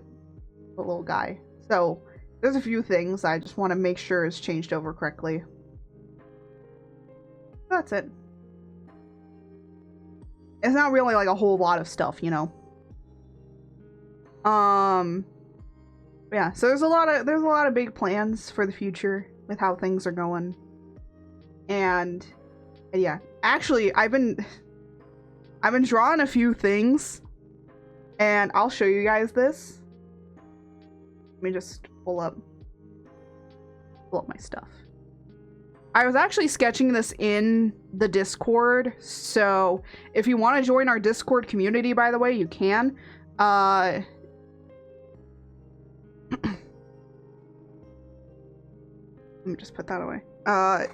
little guy. So there's a few things I just want to make sure is changed over correctly. That's it. It's not really like a whole lot of stuff, you know. Yeah, so there's a lot of big plans for the future with how things are going. And yeah, actually I've been drawing a few things, and I'll show you guys this. Let me just pull up my stuff. I was actually sketching this in the Discord, so if you want to join our Discord community, by the way, you can. Let me just put that away.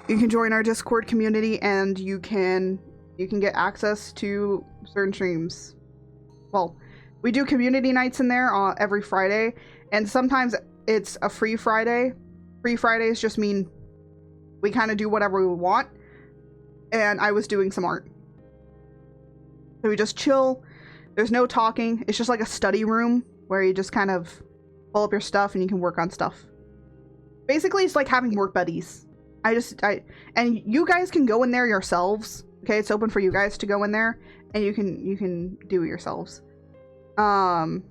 You can join our Discord community, and you can get access to certain streams. Well, we do community nights in there every Friday, and sometimes it's a free Friday. Free Fridays just mean we kind of do whatever we want, and I was doing some art. So we just chill. There's no talking. It's just like a study room where you just kind of pull up your stuff and you can work on stuff. Basically, it's like having work buddies. And you guys can go in there yourselves. Okay, it's open for you guys to go in there, and you can do it yourselves. So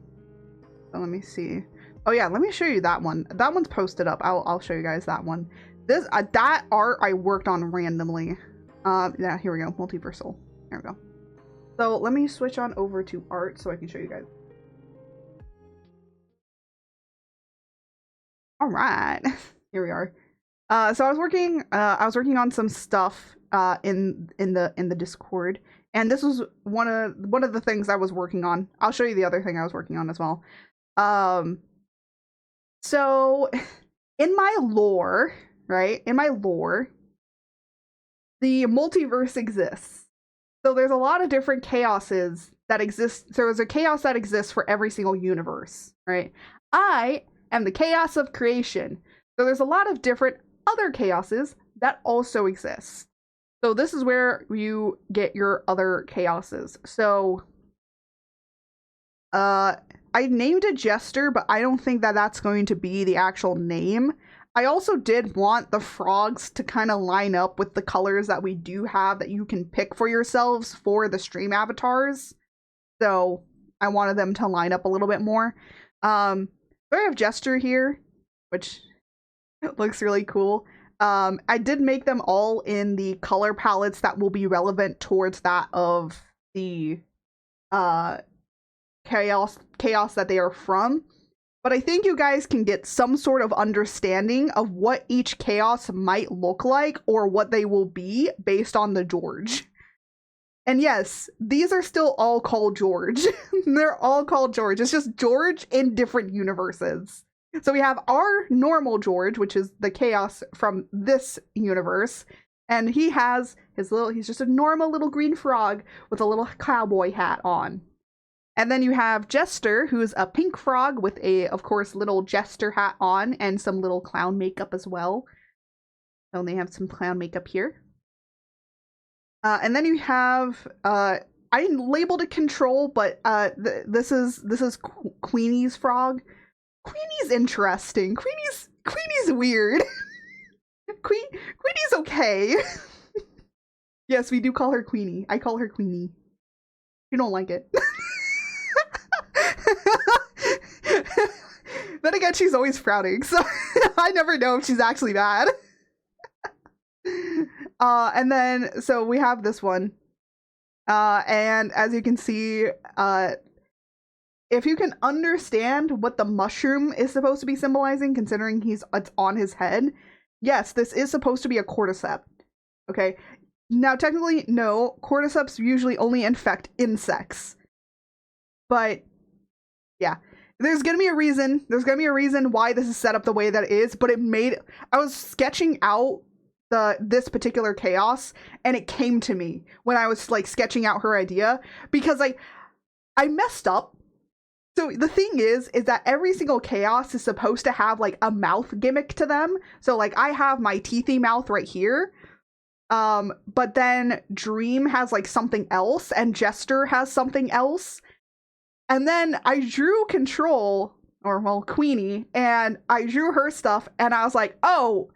let me see. Oh yeah, let me show you that one. That one's posted up. I'll show you guys that one. This that art I worked on randomly. Yeah, here we go. Multiversal. There we go. So let me switch on over to art so I can show you guys. All right, here we are. So I was working on some stuff in the Discord, and this was one of the things I was working on. I'll show you the other thing I was working on as well. So in my lore, right? In my lore, the multiverse exists. So there's a lot of different chaoses that exist. So there's a chaos that exists for every single universe, right? I am the chaos of creation. So there's a lot of different other chaoses that also exist. So this is where you get your other chaoses. So I named a jester, but I don't think that that's going to be the actual name. I also did want the frogs to kind of line up with the colors that we do have that you can pick for yourselves for the stream avatars. So I wanted them to line up a little bit more. So I have Jester here, which looks really cool. I did make them all in the color palettes that will be relevant towards that of the chaos that they are from. But I think you guys can get some sort of understanding of what each chaos might look like or what they will be based on the George. And yes, these are still all called George. They're all called George. It's just George in different universes. So we have our normal George, which is the chaos from this universe. And he has he's just a normal little green frog with a little cowboy hat on. And then you have Jester, who's a pink frog with a, of course, little Jester hat on and some little clown makeup as well. So they have some clown makeup here. And then you have, I labeled it Control, but this is Queenie's frog. Queenie's interesting. Queenie's weird. Queenie's okay. Yes, we do call her Queenie. I call her Queenie. You don't like it. Then again, she's always frowning, so I never know if she's actually mad. And then, so we have this one. And as you can see, if you can understand what the mushroom is supposed to be symbolizing, considering it's on his head, yes, this is supposed to be a cordyceps. Okay. Now, technically, no, cordyceps usually only infect insects. But yeah, there's gonna be a reason. There's gonna be a reason why this is set up the way that it is. But I was sketching out this particular chaos, and it came to me when I was like sketching out her idea, because I messed up. So the thing is that every single chaos is supposed to have like a mouth gimmick to them. So like I have my teethy mouth right here. But then Dream has like something else, and Jester has something else. And then I drew Control, or well, Queenie, and I drew her stuff, and I was like, oh,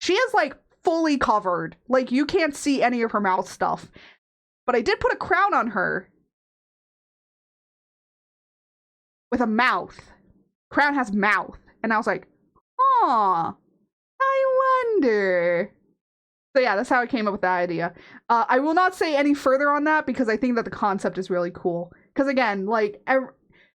she is like fully covered. Like, you can't see any of her mouth stuff. But I did put a crown on her with a mouth. Crown has mouth. And I was like, huh, I wonder. So yeah, that's how I came up with that idea. I will not say any further on that because I think that the concept is really cool. Because again, like,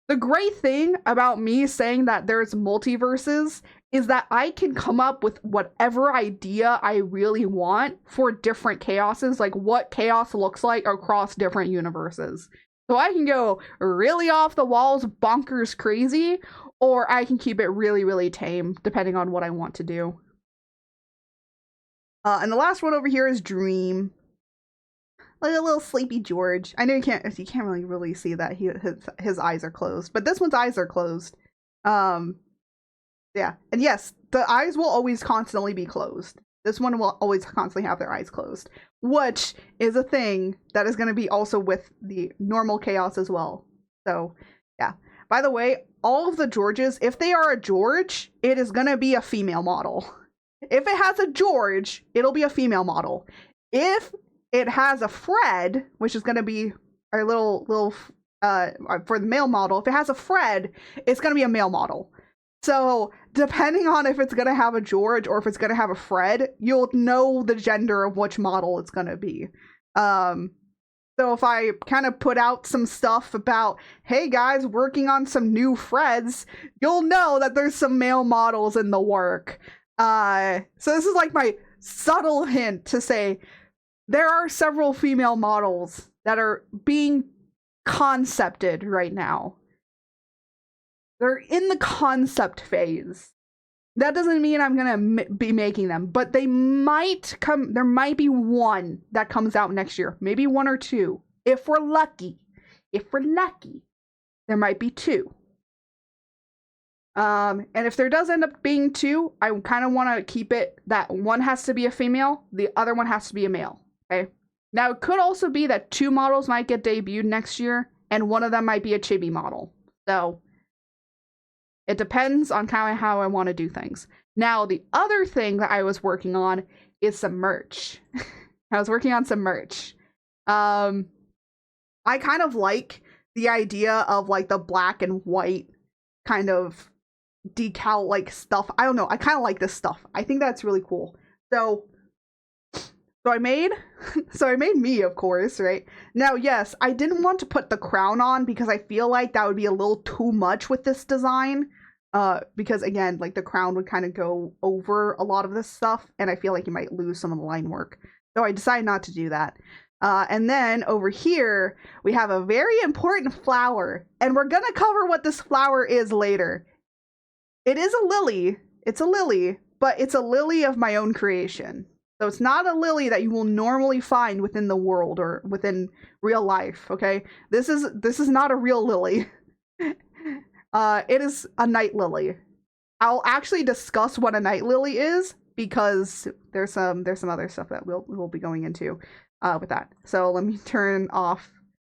the great thing about me saying that there's multiverses is that I can come up with whatever idea I really want for different chaoses, like what chaos looks like across different universes. So I can go really off the walls, bonkers crazy, or I can keep it really, really tame, depending on what I want to do. And the last one over here is Dream. Like a little sleepy George. I know you can't really see that his eyes are closed, but this one's eyes are closed. Yeah, and yes, the eyes will always constantly be closed. This one will always constantly have their eyes closed, which is a thing that is going to be also with the normal chaos as well. So, yeah. By the way, all of the Georges, if they are a George, it is going to be a female model. If it has a George, it'll be a female model. If it has a Fred, which is going to be our little for the male model, if it has a Fred, it's going to be a male model. So depending on if it's going to have a George or if it's going to have a Fred, you'll know the gender of which model it's going to be. So if I kind of put out some stuff about, hey guys, working on some new Freds, you'll know that there's some male models in the work. So this is like my subtle hint to say there are several female models that are being concepted right now. They're in the concept phase. That doesn't mean I'm gonna be making them, but they might come. There might be one that comes out next year, maybe one or two, if we're lucky. If we're lucky, there might be two. And if there does end up being two, I kind of want to keep it that one has to be a female, the other one has to be a male. Okay. Now it could also be that two models might get debuted next year, and one of them might be a chibi model. So it depends on kind of how I want to do things. Now, the other thing that I was working on is some merch. I was working on some merch. I kind of like the idea of like the black and white kind of decal like stuff. I don't know. I kind of like this stuff. I think that's really cool. So I made me, of course, right? Now, yes, I didn't want to put the crown on because I feel like that would be a little too much with this design. Because again, like the crown would kind of go over a lot of this stuff, and I feel like you might lose some of the line work. So I decided not to do that. And then over here, we have a very important flower, and we're gonna cover what this flower is later. It is a lily. It's a lily, but it's a lily of my own creation. So it's not a lily that you will normally find within the world or within real life, okay? This is not a real lily. It is a night lily. I'll actually discuss what a night lily is because there's some other stuff that we'll be going into with that. So let me turn off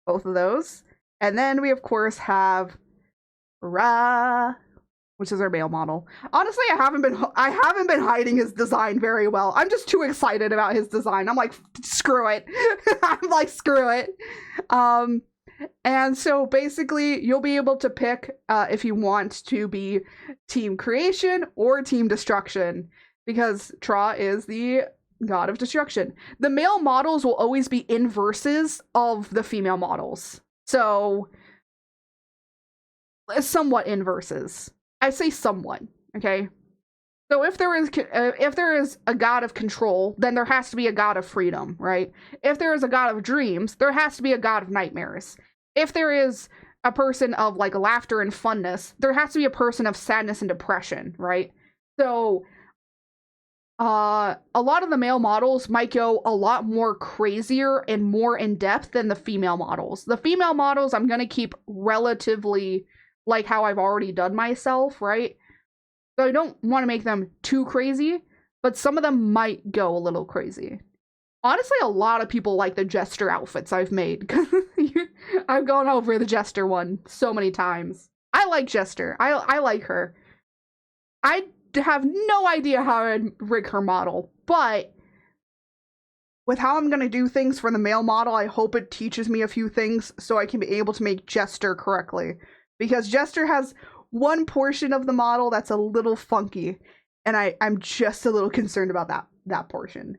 both of those. And then we of course have Ra, which is our male model. Honestly, I haven't been hiding his design very well. I'm just too excited about his design. I'm like, screw it. I'm like, screw it. And so basically, you'll be able to pick if you want to be Team Creation or Team Destruction, because Tra is the god of destruction. The male models will always be inverses of the female models. So, somewhat inverses. I say somewhat, okay? So if there is a god of control, then there has to be a god of freedom, right? If there is a god of dreams, there has to be a god of nightmares. If there is a person of like laughter and funness, there has to be a person of sadness and depression, right? So a lot of the male models might go a lot more crazier and more in depth than the female models. The female models I'm going to keep relatively like how I've already done myself, right? So I don't want to make them too crazy, but some of them might go a little crazy. Honestly, a lot of people like the jester outfits I've made. I've gone over the Jester one so many times. I like Jester. I like her. I have no idea how I'd rig her model, but with how I'm gonna do things for the male model, I hope it teaches me a few things so I can be able to make Jester correctly. Because Jester has one portion of the model that's a little funky, and I'm just a little concerned about that portion.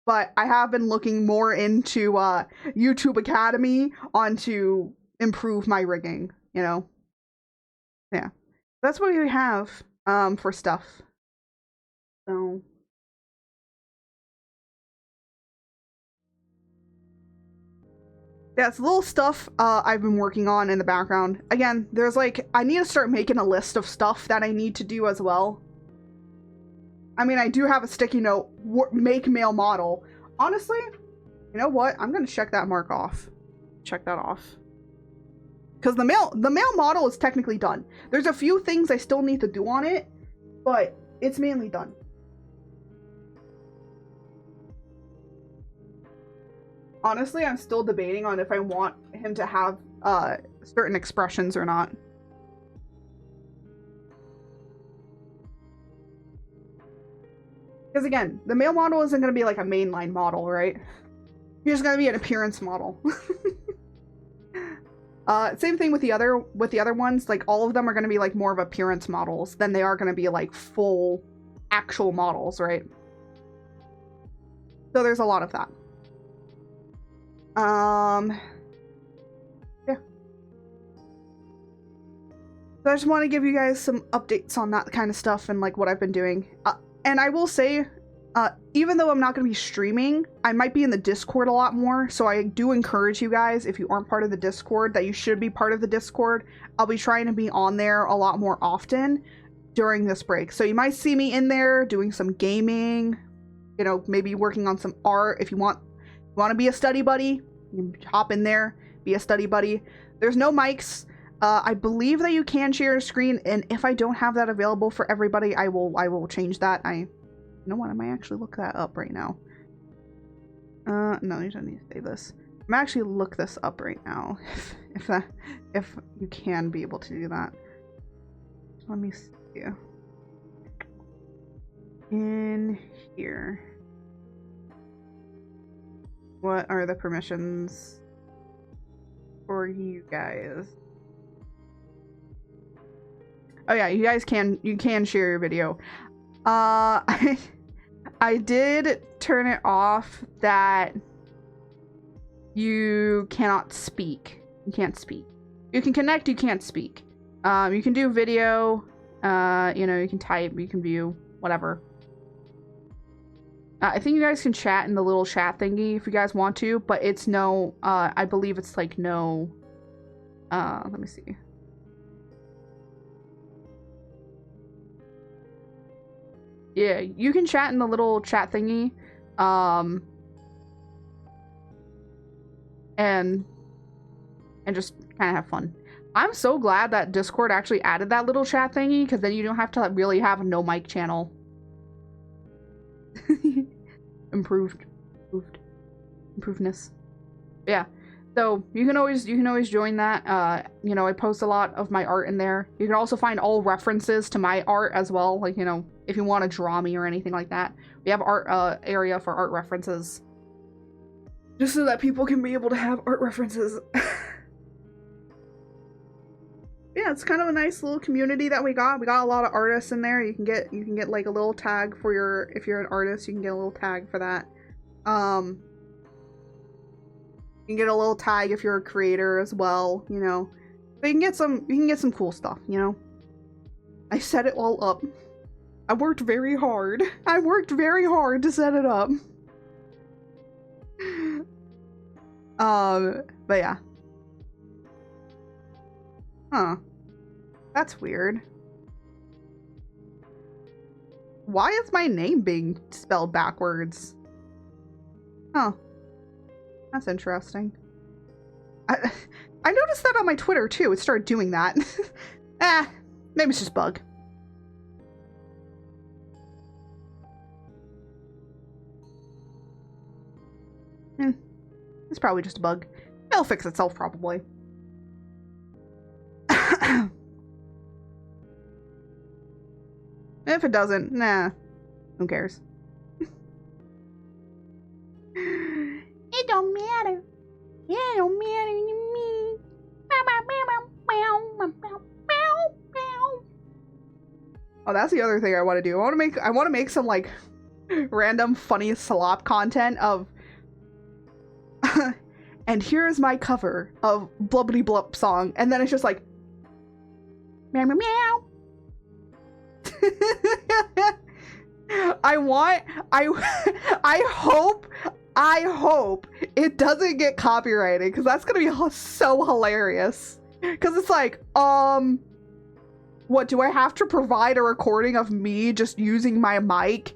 But I have been looking more into YouTube Academy on to improve my rigging, you know? Yeah. That's what we have for stuff. So yeah, it's little stuff I've been working on in the background. Again, there's like, I need to start making a list of stuff that I need to do as well. I mean, I do have a sticky note, make male model. Honestly, you know what? I'm gonna check that mark off. Check that off. Because the male model is technically done. There's a few things I still need to do on it, but it's mainly done. Honestly, I'm still debating on if I want him to have certain expressions or not. Because again, the male model isn't going to be like a mainline model, right? He's just going to be an appearance model. Same thing with the other ones. Like, all of them are going to be like more of appearance models than they are going to be like full actual models, right? So there's a lot of that. Yeah. So I just want to give you guys some updates on that kind of stuff and like what I've been doing. And I will say, even though I'm not going to be streaming, I might be in the Discord a lot more. So I do encourage you guys, if you aren't part of the Discord, that you should be part of the Discord. I'll be trying to be on there a lot more often during this break. So you might see me in there doing some gaming, you know, maybe working on some art. If you want to be a study buddy, you can hop in there, be a study buddy. There's no mics. I believe that you can share a screen, and if I don't have that available for everybody, I will change that. You know what? I might actually look that up right now. No, you don't need to say this. I'm gonna actually look this up right now, if you can be able to do that. Let me see. In here. What are the permissions for you guys? Oh yeah, you guys can share your video. I did turn it off that you cannot speak. You can't speak. You can connect, you can't speak. You can do video, you know, you can type, you can view, whatever. I think you guys can chat in the little chat thingy if you guys want to, but it's no, I believe it's like no, let me see. Yeah, you can chat in the little chat thingy, and just kind of have fun. I'm so glad that Discord actually added that little chat thingy, because then you don't have to really have a no mic channel. Improvedness. Yeah. So you can always join that. You know, I post a lot of my art in there. You can also find all references to my art as well. Like, you know, if you want to draw me or anything like that, we have art area for art references, just so that people can be able to have art references. Yeah, it's kind of a nice little community that we got. We got a lot of artists in there. You can get like a little tag for your, if you're an artist, you can get a little tag for that. You can get a little tag if you're a creator as well, you know. So you can get some cool stuff, you know. I set it all up. I worked very hard. I worked very hard to set it up. But yeah. Huh. That's weird. Why is my name being spelled backwards? Huh. That's interesting. I noticed that on my Twitter too. It started doing that. Maybe it's just a bug. It's probably just a bug. It'll fix itself probably. If it doesn't, nah, who cares? It don't matter. It don't matter to me. Oh, that's the other thing I want to do. I want to make some like random funny slop content of and here's my cover of Blubbity Blub song, and then it's just like meow meow meow. I hope it doesn't get copyrighted, because that's gonna be so hilarious. Because it's like, what, do I have to provide a recording of me just using my mic?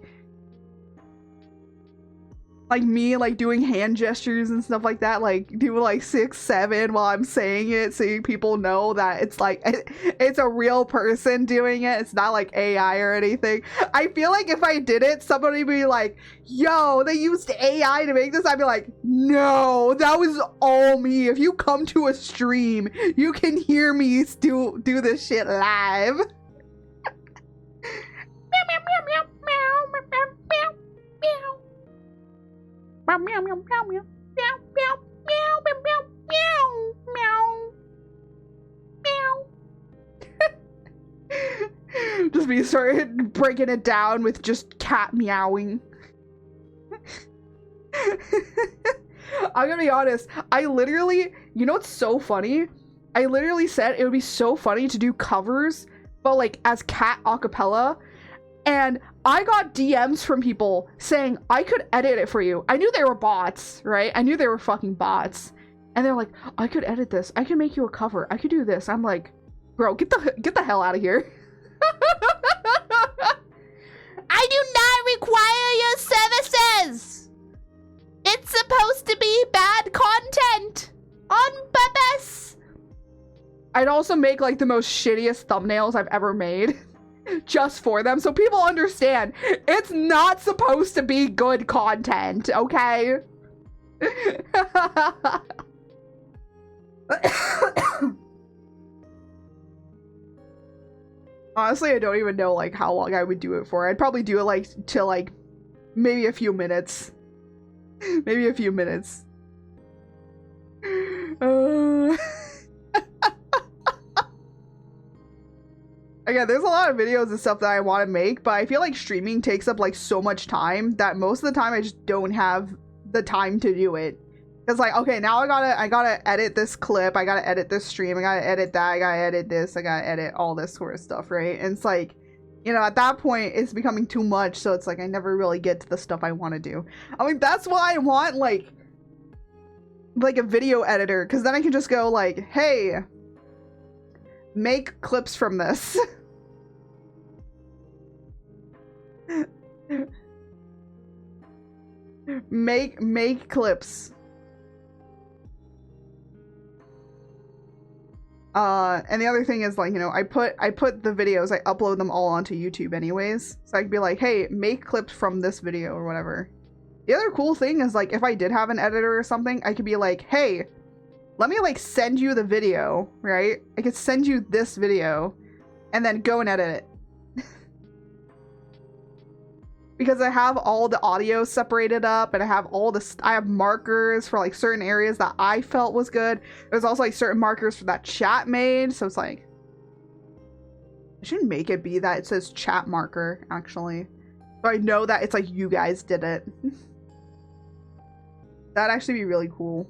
Like me, like doing hand gestures and stuff like that, like do like 6, 7 while I'm saying it, so people know that it's like it's a real person doing it. It's not like AI or anything. I feel like if I did it, somebody would be like, "Yo, they used AI to make this." I'd be like, "No, that was all me. If you come to a stream, you can hear me do this shit live." Meow meow meow meow meow meow meow meow meow meow meow meow. Just me started breaking it down with just cat meowing. I'm gonna be honest, I literally, you know what's so funny? I literally said it would be so funny to do covers, but like as cat acapella. And I got DMs from people saying I could edit it for you. I knew they were bots, right? I knew they were fucking bots. And they're like, I could edit this. I can make you a cover. I could do this. I'm like, bro, get the hell out of here. I do not require your services. It's supposed to be bad content on purpose. I'd also make like the most shittiest thumbnails I've ever made. Just for them, so people understand it's not supposed to be good content, okay? Honestly, I don't even know like how long I would do it for. I'd probably do it like till like maybe a few minutes. Maybe a few minutes. Again, there's a lot of videos and stuff that I want to make, but I feel like streaming takes up like so much time that most of the time I just don't have the time to do it. It's like, okay, now I gotta edit this clip, I gotta edit this stream, I gotta edit that, I gotta edit this, I gotta edit all this sort of stuff, right? And it's like, you know, at that point it's becoming too much, so it's like I never really get to the stuff I want to do. I mean, that's why I want like a video editor, because then I can just go like, hey, make clips from this. make clips. And the other thing is, like, you know, I put the videos, I upload them all onto YouTube anyways, so I could be like, hey, make clips from this video or whatever. The other cool thing is, like, if I did have an editor or something, I could be like, hey, let me like send you the video, right? I could send you this video and then go and edit it. Because I have all the audio separated up, and I have all the I have markers for like certain areas that I felt was good. There's also like certain markers for that chat made, so it's like I shouldn't make it be that it says chat marker, actually. So I know that it's like you guys did it. That'd actually be really cool.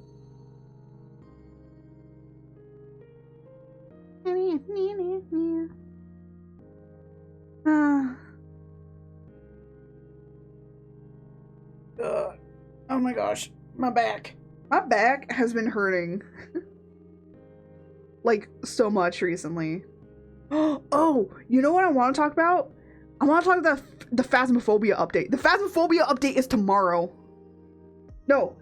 Oh my gosh, my back has been hurting like so much recently. Oh, you know what I want to talk about? I want to talk about the Phasmophobia update. The Phasmophobia update is tomorrow. No,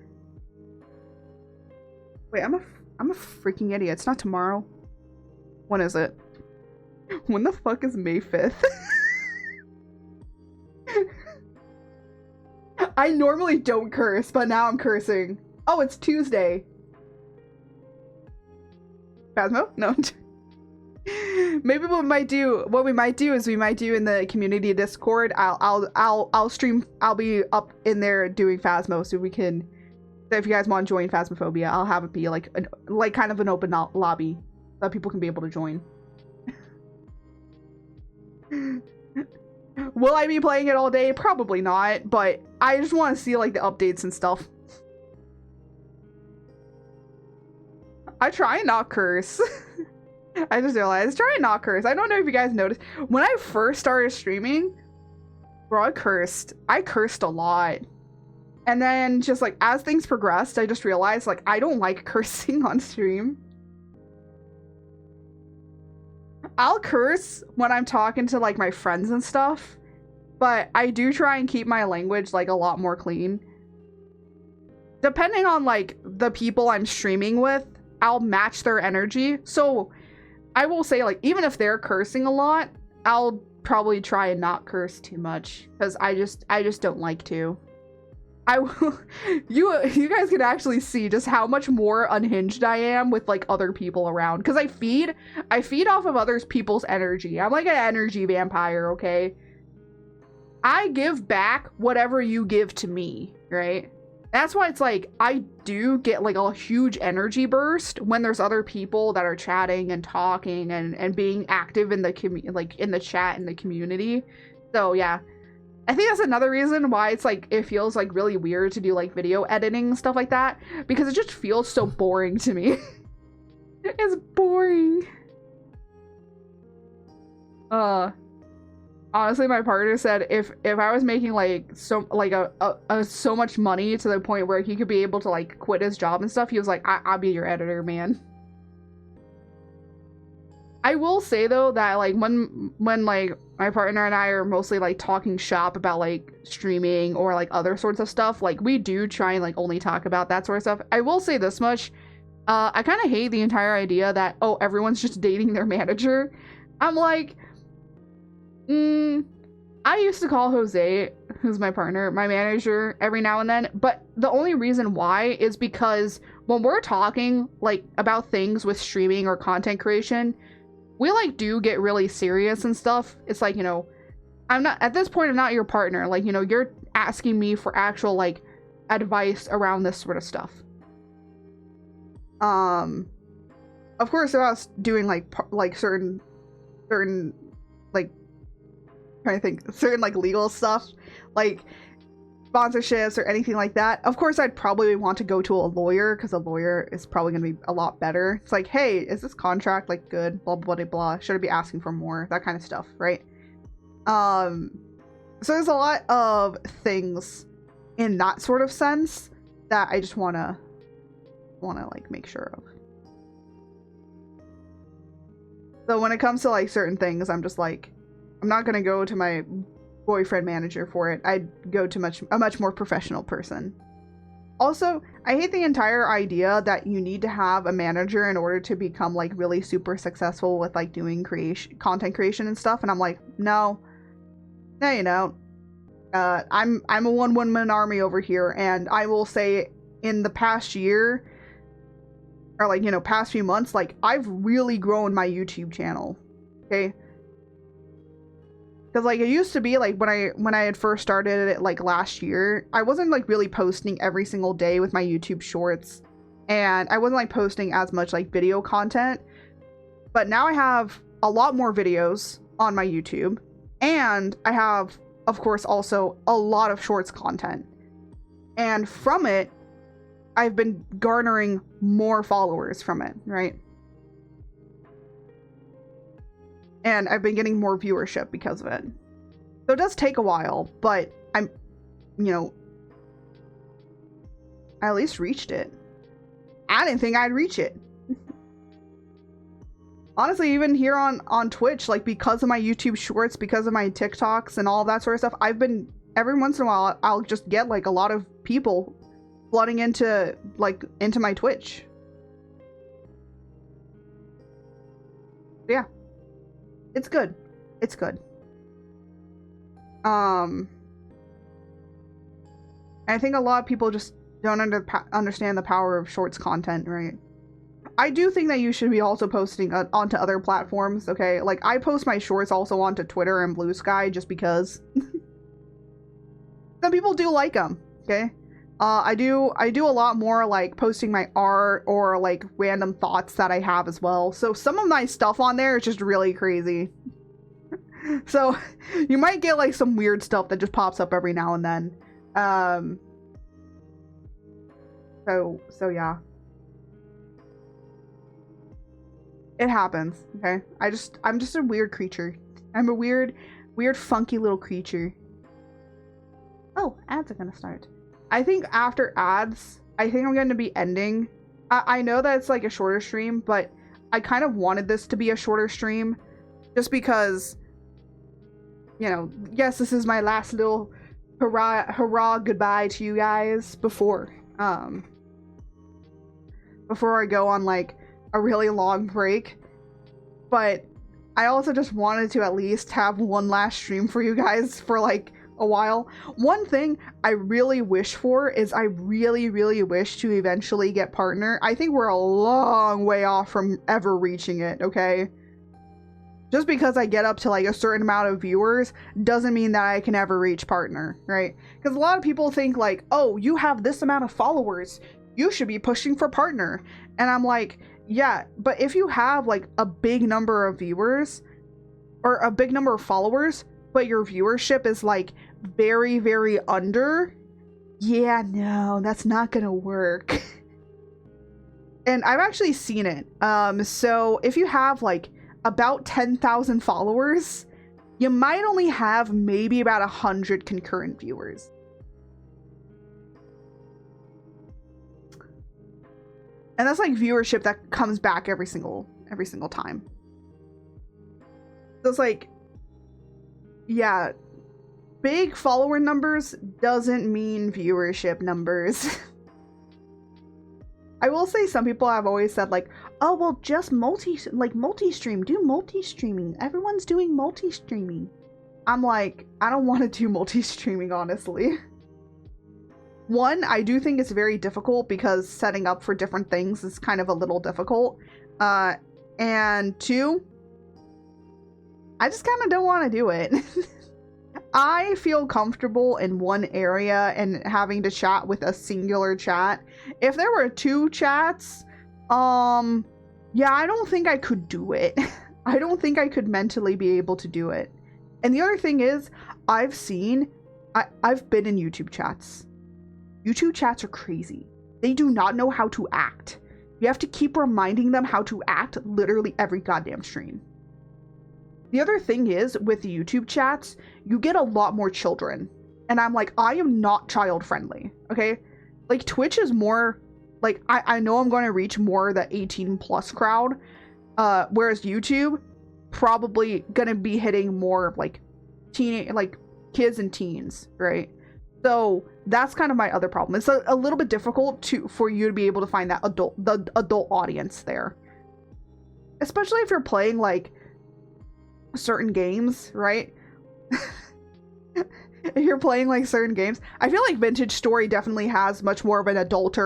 wait, I'm a freaking idiot. It's not tomorrow. When is it? When the fuck is May 5th? I normally don't curse, but now I'm cursing. Oh, it's Tuesday. Phasmo? No. Maybe what we might do is we might do in the community Discord. I'll stream. I'll be up in there doing Phasmo, so we can. So if you guys want to join Phasmophobia, I'll have it be like kind of an open lobby that people can be able to join. Will I be playing it all day? Probably not, but I just want to see like the updates and stuff. I try and not curse. I just realized, try and not curse. I don't know if you guys noticed. When I first started streaming, bro, I cursed a lot. And then just like as things progressed, I just realized like I don't like cursing on stream. I'll curse when I'm talking to like my friends and stuff, but I do try and keep my language like a lot more clean. Depending on like the people I'm streaming with, I'll match their energy. So I will say like even if they're cursing a lot, I'll probably try and not curse too much because I just don't like to. I will, you guys can actually see just how much more unhinged I am with like other people around because I feed off of other people's energy. I'm like an energy vampire, okay? I give back whatever you give to me, right? That's why it's like I do get like a huge energy burst when there's other people that are chatting and talking and being active in the in the chat in the community. So yeah. I think that's another reason why it's like it feels like really weird to do like video editing and stuff like that because it just feels so boring to me. It's boring. Honestly, my partner said if I was making like so much money to the point where he could be able to like quit his job and stuff, he was like, I'll be your editor, man. I will say though that like when like my partner and I are mostly like talking shop about like streaming or like other sorts of stuff, like we do try and like only talk about that sort of stuff. I will say this much, I kind of hate the entire idea that, oh, everyone's just dating their manager. I'm like, I used to call Jose, who's my partner, my manager every now and then, but the only reason why is because when we're talking like about things with streaming or content creation, we like do get really serious and stuff. It's like, you know, I'm not at this point, I'm not your partner. Like, you know, you're asking me for actual like advice around this sort of stuff. Of course, if I was doing like certain like trying to think certain like legal stuff, like sponsorships or anything like that, of course I'd probably want to go to a lawyer because a lawyer is probably going to be a lot better. It's like, hey, is this contract like good, blah blah blah blah, should I be asking for more, that kind of stuff, right? So there's a lot of things in that sort of sense that I just want to like make sure of. So when it comes to like certain things, I'm just like, I'm not going to go to my boyfriend manager for it. I'd go to a much more professional person. Also, I hate the entire idea that you need to have a manager in order to become like really super successful with like doing content creation and stuff. And I'm like, no, you know, I'm a one-woman army over here, and I will say in the past year or like, you know, past few months, like I've really grown my YouTube channel. Okay. Because like it used to be like when I had first started it like last year, I wasn't like really posting every single day with my YouTube shorts, and I wasn't like posting as much like video content. But now I have a lot more videos on my YouTube, and I have, of course, also a lot of shorts content. And from it, I've been garnering more followers from it, right? And I've been getting more viewership because of it. So it does take a while, but I'm, you know, I at least reached it. I didn't think I'd reach it. Honestly, even here on Twitch, like because of my YouTube shorts, because of my TikToks and all that sort of stuff, I've been, every once in a while, I'll just get like a lot of people flooding into my Twitch. Yeah. It's good. It's good. I think a lot of people just don't understand the power of shorts content, right? I do think that you should be also posting onto other platforms, okay? Like, I post my shorts also onto Twitter and Blue Sky just because some people do like them, okay? I do a lot more like posting my art or like random thoughts that I have as well. So some of my stuff on there is just really crazy. So you might get like some weird stuff that just pops up every now and then. So yeah. It happens, okay? I'm just a weird creature. I'm a weird, funky little creature. Oh, ads are gonna start. I think after ads, I think I'm going to be ending. I know that it's like a shorter stream, but I kind of wanted this to be a shorter stream just because, you know, yes, this is my last little hurrah goodbye to you guys before I go on like a really long break. But I also just wanted to at least have one last stream for you guys for like a while. One thing I really wish for is I really wish to eventually get partner. I think we're a long way off from ever reaching it, okay? Just because I get up to like a certain amount of viewers doesn't mean that I can ever reach partner, right? Because a lot of people think like, oh, you have this amount of followers, you should be pushing for partner. And I'm like, yeah, but if you have like a big number of viewers or a big number of followers, but your viewership is like very under, yeah, no, that's not gonna work. And I've actually seen it. So if you have like about 10,000 followers, you might only have maybe about 100 concurrent viewers. And that's like viewership that comes back every single time. So it's like, yeah, big follower numbers doesn't mean viewership numbers. I will say some people have always said like, oh, well, just multi-stream, do multi-streaming. Everyone's doing multi-streaming. I'm like, I don't want to do multi-streaming, honestly. One, I do think it's very difficult because setting up for different things is kind of a little difficult. And two, I just kind of don't want to do it. I feel comfortable in one area and having to chat with a singular chat. If there were two chats, yeah, I don't think I could do it. I don't think I could mentally be able to do it. And the other thing is, I've been in YouTube chats. YouTube chats are crazy. They do not know how to act. You have to keep reminding them how to act literally every goddamn stream. The other thing is, with the YouTube chats, you get a lot more children. And I'm like, I am not child friendly, okay? Like, Twitch is more, like, I know I'm going to reach more the 18 plus crowd, whereas YouTube, probably gonna be hitting more, like, kids and teens, right? So, that's kind of my other problem. It's a little bit difficult for you to be able to find that adult audience there. Especially if you're playing, like, certain games, right? If you're playing like certain games, I feel like Vintage Story definitely has much more of an adult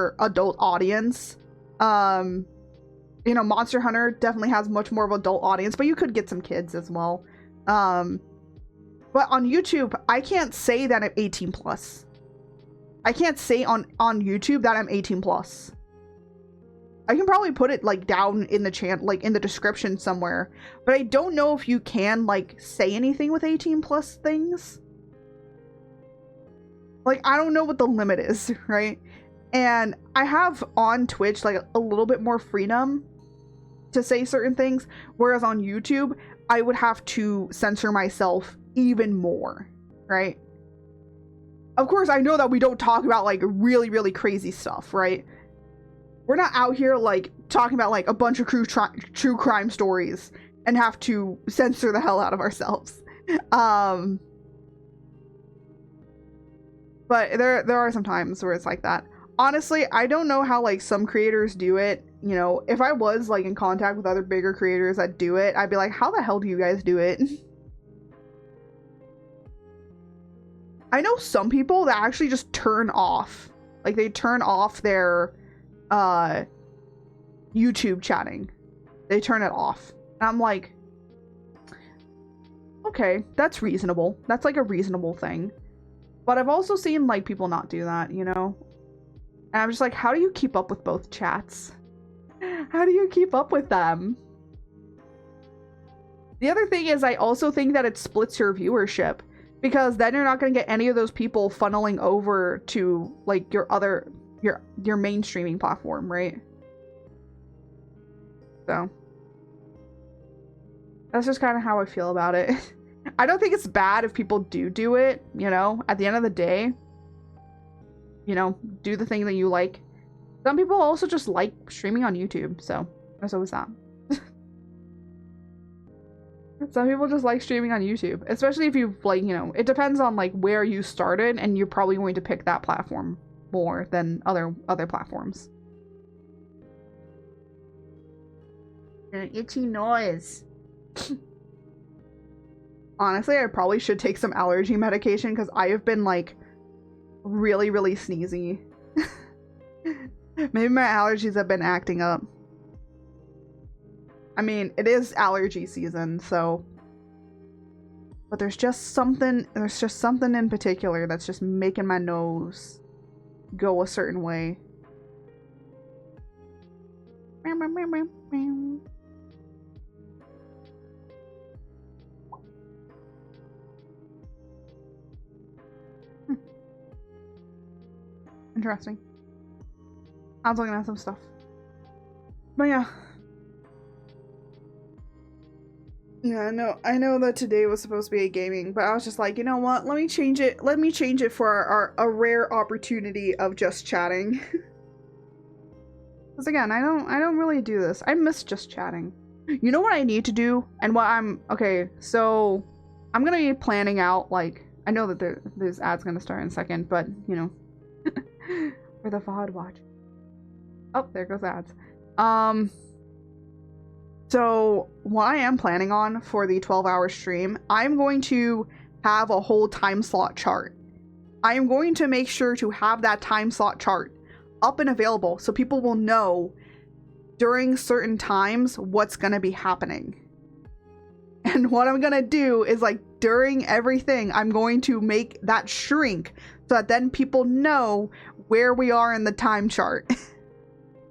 audience. You know, Monster Hunter definitely has much more of an adult audience, but you could get some kids as well. But on YouTube, I can't say that I'm 18 plus. I can't say on YouTube that I'm 18 plus. I can probably put it like down in the channel, like in the description somewhere, but I don't know if you can like say anything with 18 plus things. Like, I don't know what the limit is, right? And I have on Twitch like a little bit more freedom to say certain things, whereas on YouTube, I would have to censor myself even more, right? Of course, I know that we don't talk about like really crazy stuff, right? We're not out here like talking about like a bunch of true crime stories and have to censor the hell out of ourselves. But there are some times where it's like that. Honestly, I don't know how like some creators do it. You know, if I was like in contact with other bigger creators that do it, I'd be like, how the hell do you guys do it? I know some people that actually just turn off. Like, they turn off their YouTube chatting. They turn it off. And I'm like, okay, that's reasonable. That's like a reasonable thing. But I've also seen like people not do that, you know? And I'm just like, how do you keep up with both chats? How do you keep up with them? The other thing is I also think that it splits your viewership, because then you're not going to get any of those people funneling over to like your main streaming platform, right? So that's just kind of how I feel about it. I don't think it's bad if people do it, you know, at the end of the day, you know, do the thing that you like. Some people also just like streaming on YouTube, so there's always that. Some people just like streaming on YouTube, especially if you've like, you know, it depends on like where you started, and you're probably going to pick that platform more than other platforms. An itchy noise. Honestly, I probably should take some allergy medication, because I have been like really sneezy. Maybe my allergies have been acting up. I mean, it is allergy season, so. But there's just something in particular that's just making my nose go a certain way. Interesting. I was looking at some stuff. But yeah. Yeah, I know that today was supposed to be a gaming, but I was just like, you know what? Let me change it. Let me change it for a rare opportunity of just chatting. Because again, I don't really do this. I miss just chatting. You know what I need to do? And okay, so I'm gonna be planning out, like, I know that there's ads gonna start in a second, but you know, for the VOD watch. Oh, there goes ads. So what I am planning on for the 12-hour stream, I'm going to have a whole time slot chart. I am going to make sure to have that time slot chart up and available so people will know during certain times what's going to be happening. And what I'm going to do is, like, during everything, I'm going to make that shrink so that then people know where we are in the time chart.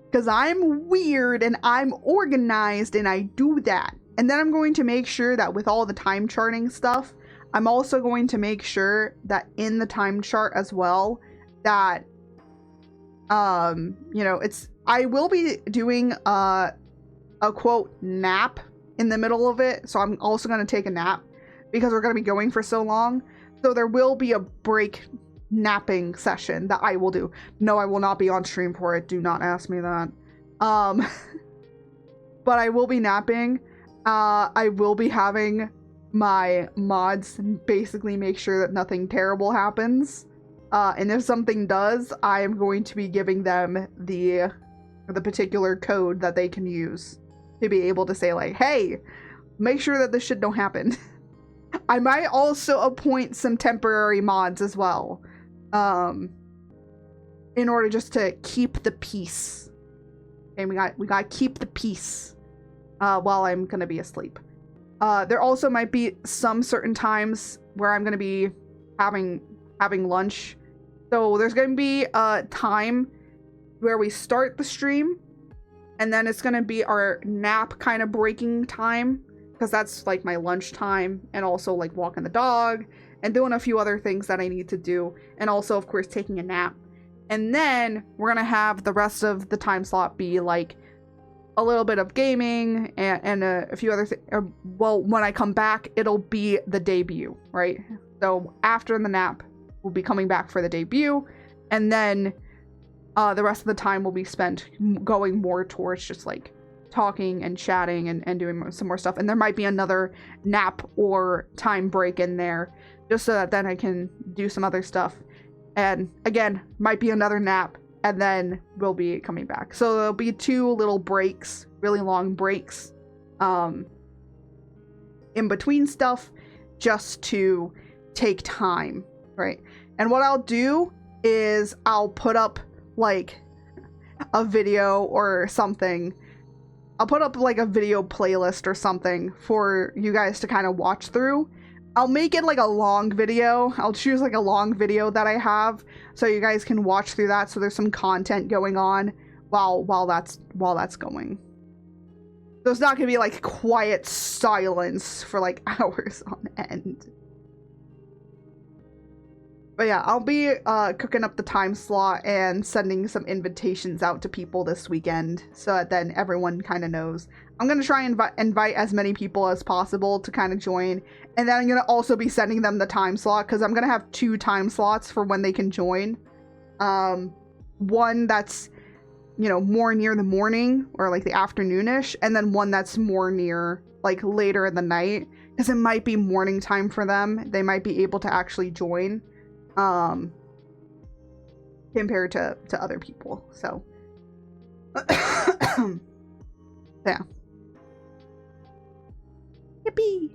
Because I'm weird and I'm organized and I do that. And then I'm going to make sure that with all the time charting stuff, I'm also going to make sure that in the time chart as well, that, you know, I will be doing a quote nap in the middle of it. So I'm also going to take a nap because we're going to be going for so long. So there will be a break napping session that I will do. No, I will not be on stream for it. Do not ask me that. But I will be napping. I will be having my mods basically make sure that nothing terrible happens. And if something does, I am going to be giving them the particular code that they can use to be able to say, like, hey, make sure that this shit don't happen. I might also appoint some temporary mods as well. In order just to keep the peace. Okay, we got to keep the peace while I'm gonna be asleep. There also might be some certain times where I'm gonna be having lunch. So there's gonna be a time where we start the stream, and then it's gonna be our nap kind of breaking time, because that's like my lunch time, and also like walking the dog and doing a few other things that I need to do, and also of course taking a nap. And then we're gonna have the rest of the time slot be like a little bit of gaming and a few other things. Well, when I come back, it'll be the debut, right? So after the nap, we'll be coming back for the debut, and then the rest of the time will be spent going more towards just like talking and chatting and doing some more stuff. And there might be another nap or time break in there, just so that then I can do some other stuff. And again, might be another nap, and then we'll be coming back. So there'll be 2 little breaks, really long breaks, in between stuff, just to take time, right? And what I'll do is I'll put up like a video or something I'll put up like a video playlist or something for you guys to kind of watch through. I'll make it like a long video. I'll choose like a long video that I have so you guys can watch through that, so there's some content going on while that's going. So it's not gonna be like quiet silence for like hours on end. But yeah, I'll be cooking up the time slot and sending some invitations out to people this weekend so that then everyone kind of knows. I'm going to try and invite as many people as possible to kind of join. And then I'm going to also be sending them the time slot because I'm going to have 2 time slots for when they can join. One that's, you know, more near the morning or like the afternoonish, and then one that's more near like later in the night because it might be morning time for them. They might be able to actually join. Compared to other people, so yeah. Yippee!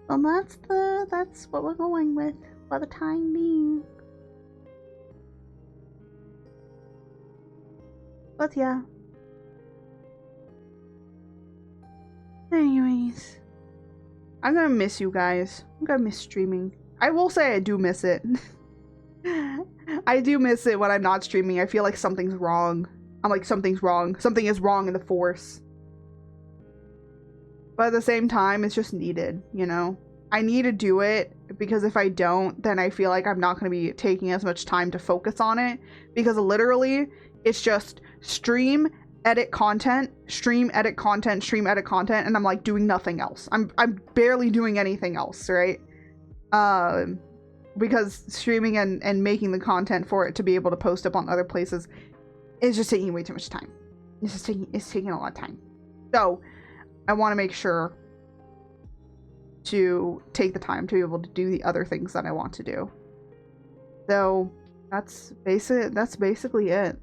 Well, that's what we're going with for the time being. But yeah. Anyways. I'm gonna miss you guys. I'm gonna miss streaming. I will say I do miss it. I do miss it when I'm not streaming. I feel like something's wrong. I'm like, something's wrong. Something is wrong in the force. But at the same time, it's just needed, you know? I need to do it because if I don't, then I feel like I'm not going to be taking as much time to focus on it. Because literally, it's just stream, edit content, stream, edit content, stream, edit content, and I'm like doing nothing else. I'm barely doing anything else, right? Because streaming and making the content for it to be able to post up on other places is just taking way too much time. It's taking a lot of time. So I want to make sure to take the time to be able to do the other things that I want to do. So that's basically it.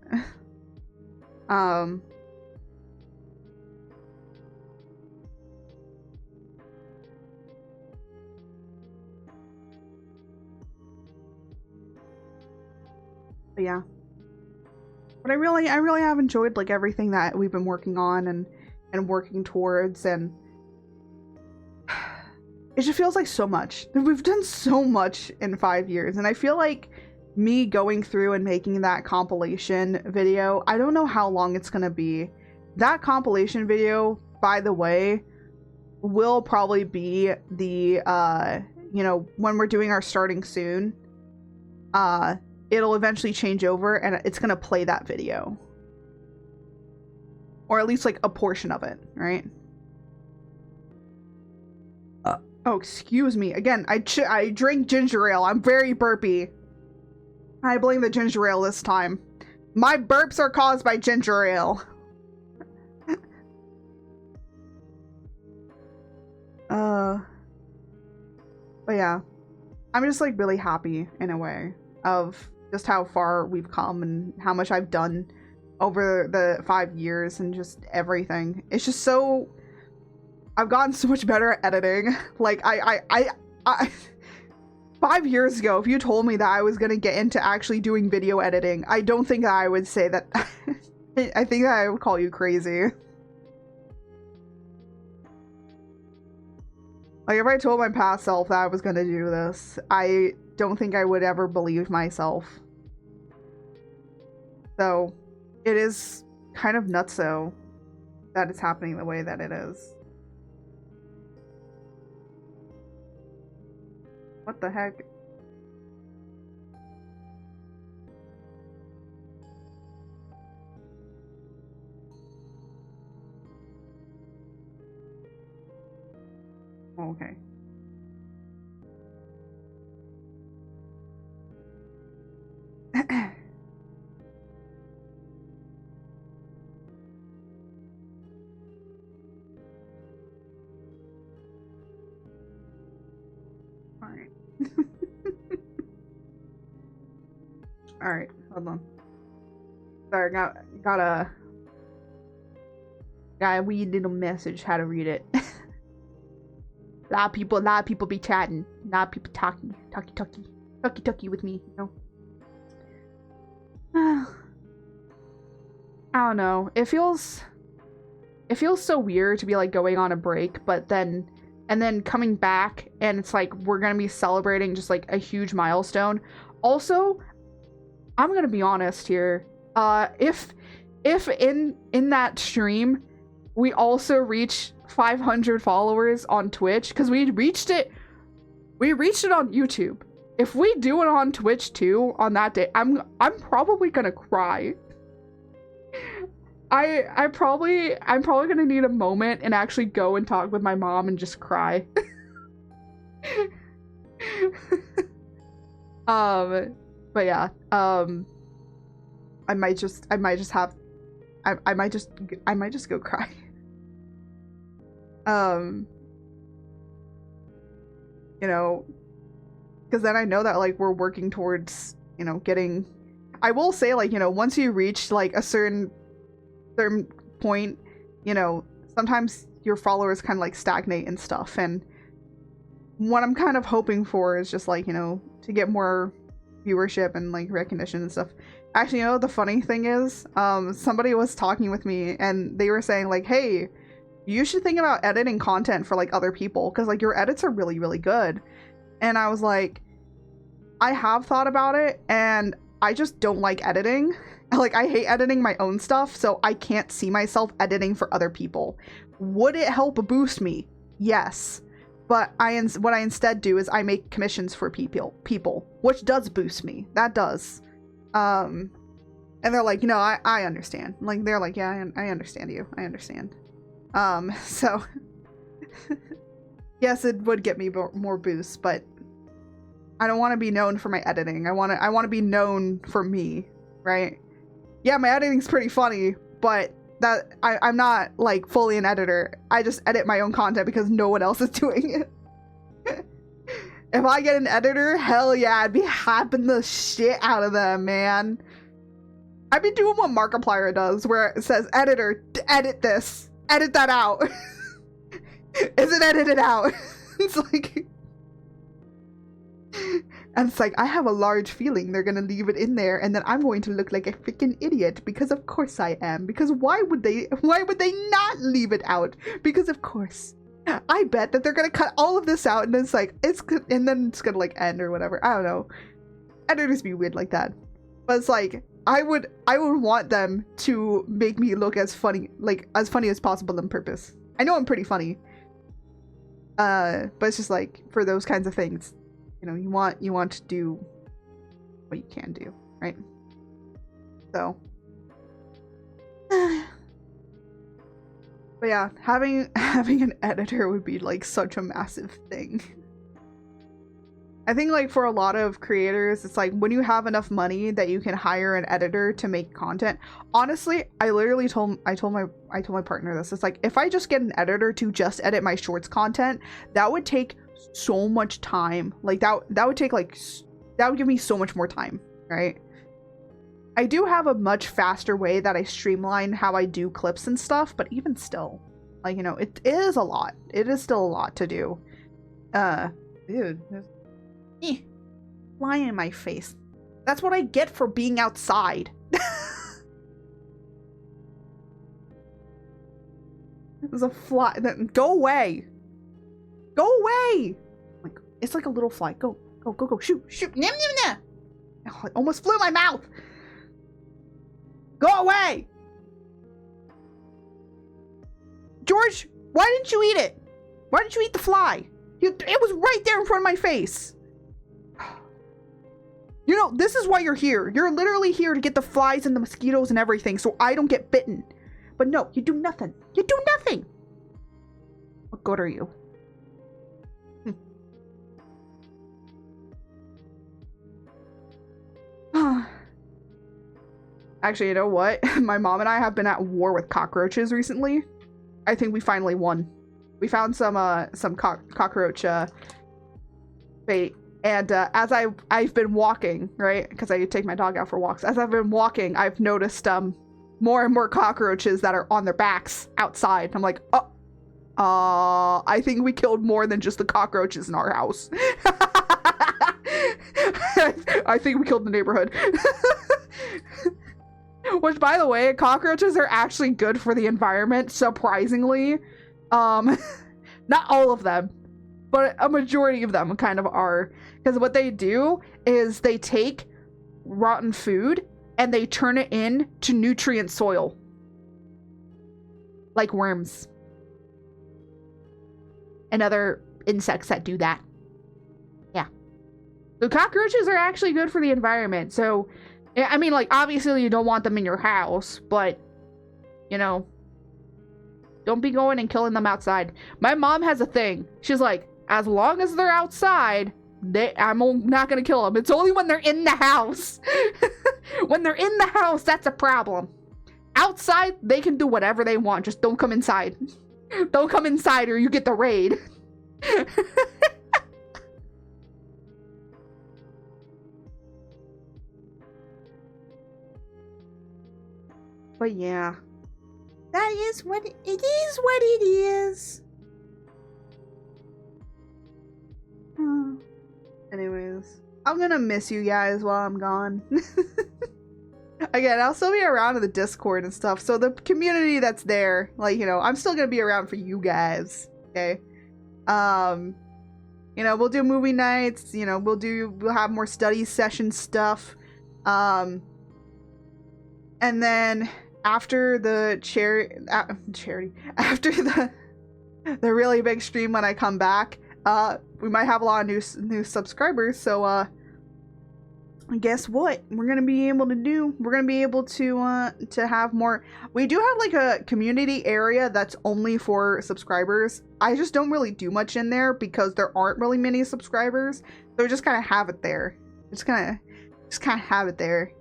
But yeah. But I really have enjoyed like everything that we've been working on and working towards, and it just feels like so much. We've done so much in 5 years, and I feel like me going through and making that compilation video, I don't know how long it's gonna be. That compilation video, by the way, will probably be the you know, when we're doing our starting soon, it'll eventually change over and it's gonna play that video, or at least like a portion of it, right? Oh, excuse me again. I drink ginger ale. I'm very burpy. I blame the ginger ale this time. My burps are caused by ginger ale. But yeah, I'm just like really happy in a way of just how far we've come and how much I've done over the 5 years and just everything. It's just so, I've gotten so much better at editing. Like I 5 years ago, if you told me that I was gonna get into actually doing video editing, I don't think I would say that. I think that I would call you crazy. Like, if I told my past self that I was gonna do this, I don't think I would ever believe myself. So, it is kind of nutso that it's happening the way that it is. What the heck? Oh, okay. Alright. Alright, hold on. Sorry, got a wee little message how to read it. A lot of people be chatting. A lot of people talky with me, you know. I don't know. It feels so weird to be like going on a break, but then coming back and it's like we're gonna be celebrating just like a huge milestone. Also, I'm gonna be honest here. If in that stream we also reach 500 followers on Twitch, because we reached it on YouTube. If we do it on Twitch too on that day, I'm probably gonna cry. I'm probably gonna need a moment and actually go and talk with my mom and just cry. But yeah, I might just go cry. You know, because then I know that like we're working towards, you know, getting, I will say, like, you know, once you reach like a certain point, you know, sometimes your followers kind of like stagnate and stuff, and what I'm kind of hoping for is just like, you know, to get more viewership and like recognition and stuff. Actually, you know, the funny thing is, somebody was talking with me and they were saying like, hey, you should think about editing content for like other people, because like your edits are really, really good. And I was like, I have thought about it and I just don't like editing. Like, I hate editing my own stuff, so I can't see myself editing for other people. Would it help boost me? Yes. But what I instead do is I make commissions for people, which does boost me. That does. And they're like, you know, I understand. Like, they're like, yeah, I understand you. I understand. So yes, it would get me more boosts, but I don't want to be known for my editing. I want to be known for me, right? Yeah, my editing's pretty funny, but that I'm not like fully an editor. I just edit my own content because no one else is doing it. If I get an editor, hell yeah, I'd be happing the shit out of them, man. I've been doing what Markiplier does, where it says, editor, edit this, edit that out. Is it edited out? It's like, and it's like, I have a large feeling they're gonna leave it in there, and then I'm going to look like a freaking idiot, because of course I am. Because why would they not leave it out? Because of course. I bet that they're gonna cut all of this out, and then it's like, and then it's gonna like end or whatever. I don't know. Editors be weird like that. But it's like, I would want them to make me look as funny, like as funny as possible on purpose. I know I'm pretty funny. But it's just like, for those kinds of things, you know, you want to do what you can do, right? So but yeah, having an editor would be like such a massive thing. I think like for a lot of creators, it's like when you have enough money that you can hire an editor to make content. Honestly, I literally told my partner this. It's like, if I just get an editor to just edit my shorts content, that would take so much time. Like that would take like, that would give me so much more time, right? I do have a much faster way that I streamline how I do clips and stuff, but even still, like, you know, it is a lot. It is still a lot to do. Dude, fly in my face. That's what I get for being outside. There's a fly. Go away. Go away. Like, it's like a little fly. Go. Shoot. Nim. Oh, I almost flew in my mouth. Go away. George, why didn't you eat it? Why didn't you eat the fly? It was right there in front of my face. You know, this is why you're here. You're literally here to get the flies and the mosquitoes and everything, so I don't get bitten. But no, you do nothing. You do nothing. What good are you? Actually, you know what? My mom and I have been at war with cockroaches recently. I think we finally won. We found some cockroach bait, and as I've been walking, right? Because I take my dog out for walks. As I've been walking, I've noticed more and more cockroaches that are on their backs outside. I'm like, I think we killed more than just the cockroaches in our house. I think we killed the neighborhood. Which, by the way, cockroaches are actually good for the environment, surprisingly. Not all of them, but a majority of them kind of are. Because what they do is they take rotten food and they turn it into nutrient soil. Like worms. And other insects that do that. Yeah. So cockroaches are actually good for the environment. So, I mean, like, obviously you don't want them in your house, but, you know, don't be going and killing them outside. My mom has a thing. She's like, as long as they're outside, I'm not gonna kill them. It's only when they're in the house. When they're in the house, that's a problem. Outside, they can do whatever they want. Just don't come inside. Don't come inside or you get the raid. But yeah. That is what it is what it is. Anyways, I'm gonna miss you guys while I'm gone. Again, I'll still be around in the Discord and stuff, so the community that's there, like, you know, I'm still gonna be around for you guys, okay? You know, we'll do movie nights, you know, we'll have more study session stuff, and then after the charity, after the really big stream when I come back, we might have a lot of new subscribers, so, guess what we're gonna be able to do? We're gonna be able to have more. We do have like a community area that's only for subscribers. I just don't really do much in there because there aren't really many subscribers, so we just kind of have it there. Just kind of have it there.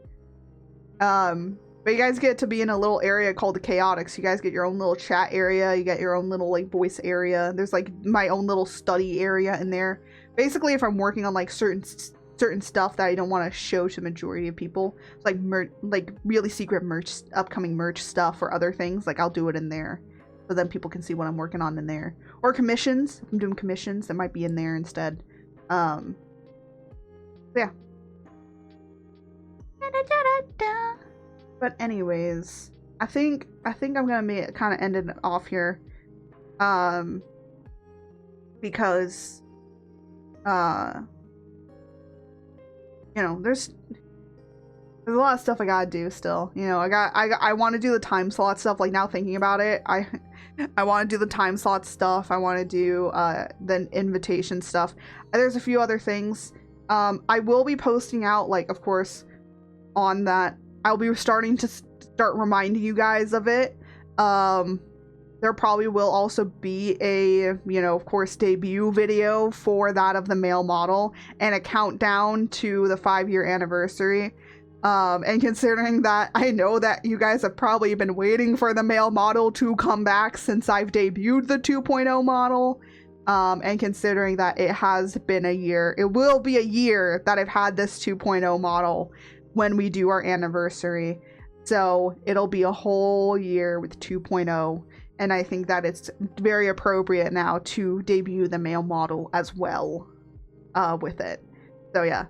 But you guys get to be in a little area called the Chaotix. You guys get your own little chat area. You get your own little like voice area. There's like my own little study area in there. Basically, if I'm working on like certain stuff that I don't want to show to the majority of people, like really secret merch, upcoming merch stuff or other things, like I'll do it in there, so then people can see what I'm working on in there. Or commissions. If I'm doing commissions, that might be in there instead. Yeah. But anyways, I think I'm gonna kind of end it off here, because you know, there's a lot of stuff I gotta do still. You know, I want to do the time slot stuff. Like, now thinking about it, I want to do the time slot stuff. I want to do the invitation stuff. There's a few other things. I will be posting out, like, of course, on that. I'll be starting to start reminding you guys of it. There probably will also be a, you know, of course, debut video for that of the male model and a countdown to the 5-year anniversary. And considering that I know that you guys have probably been waiting for the male model to come back since I've debuted the 2.0 model, and considering that it has been a year, it will be a year that I've had this 2.0 model when we do our anniversary. So it'll be a whole year with 2.0. And I think that it's very appropriate now to debut the male model as well with it. So yeah.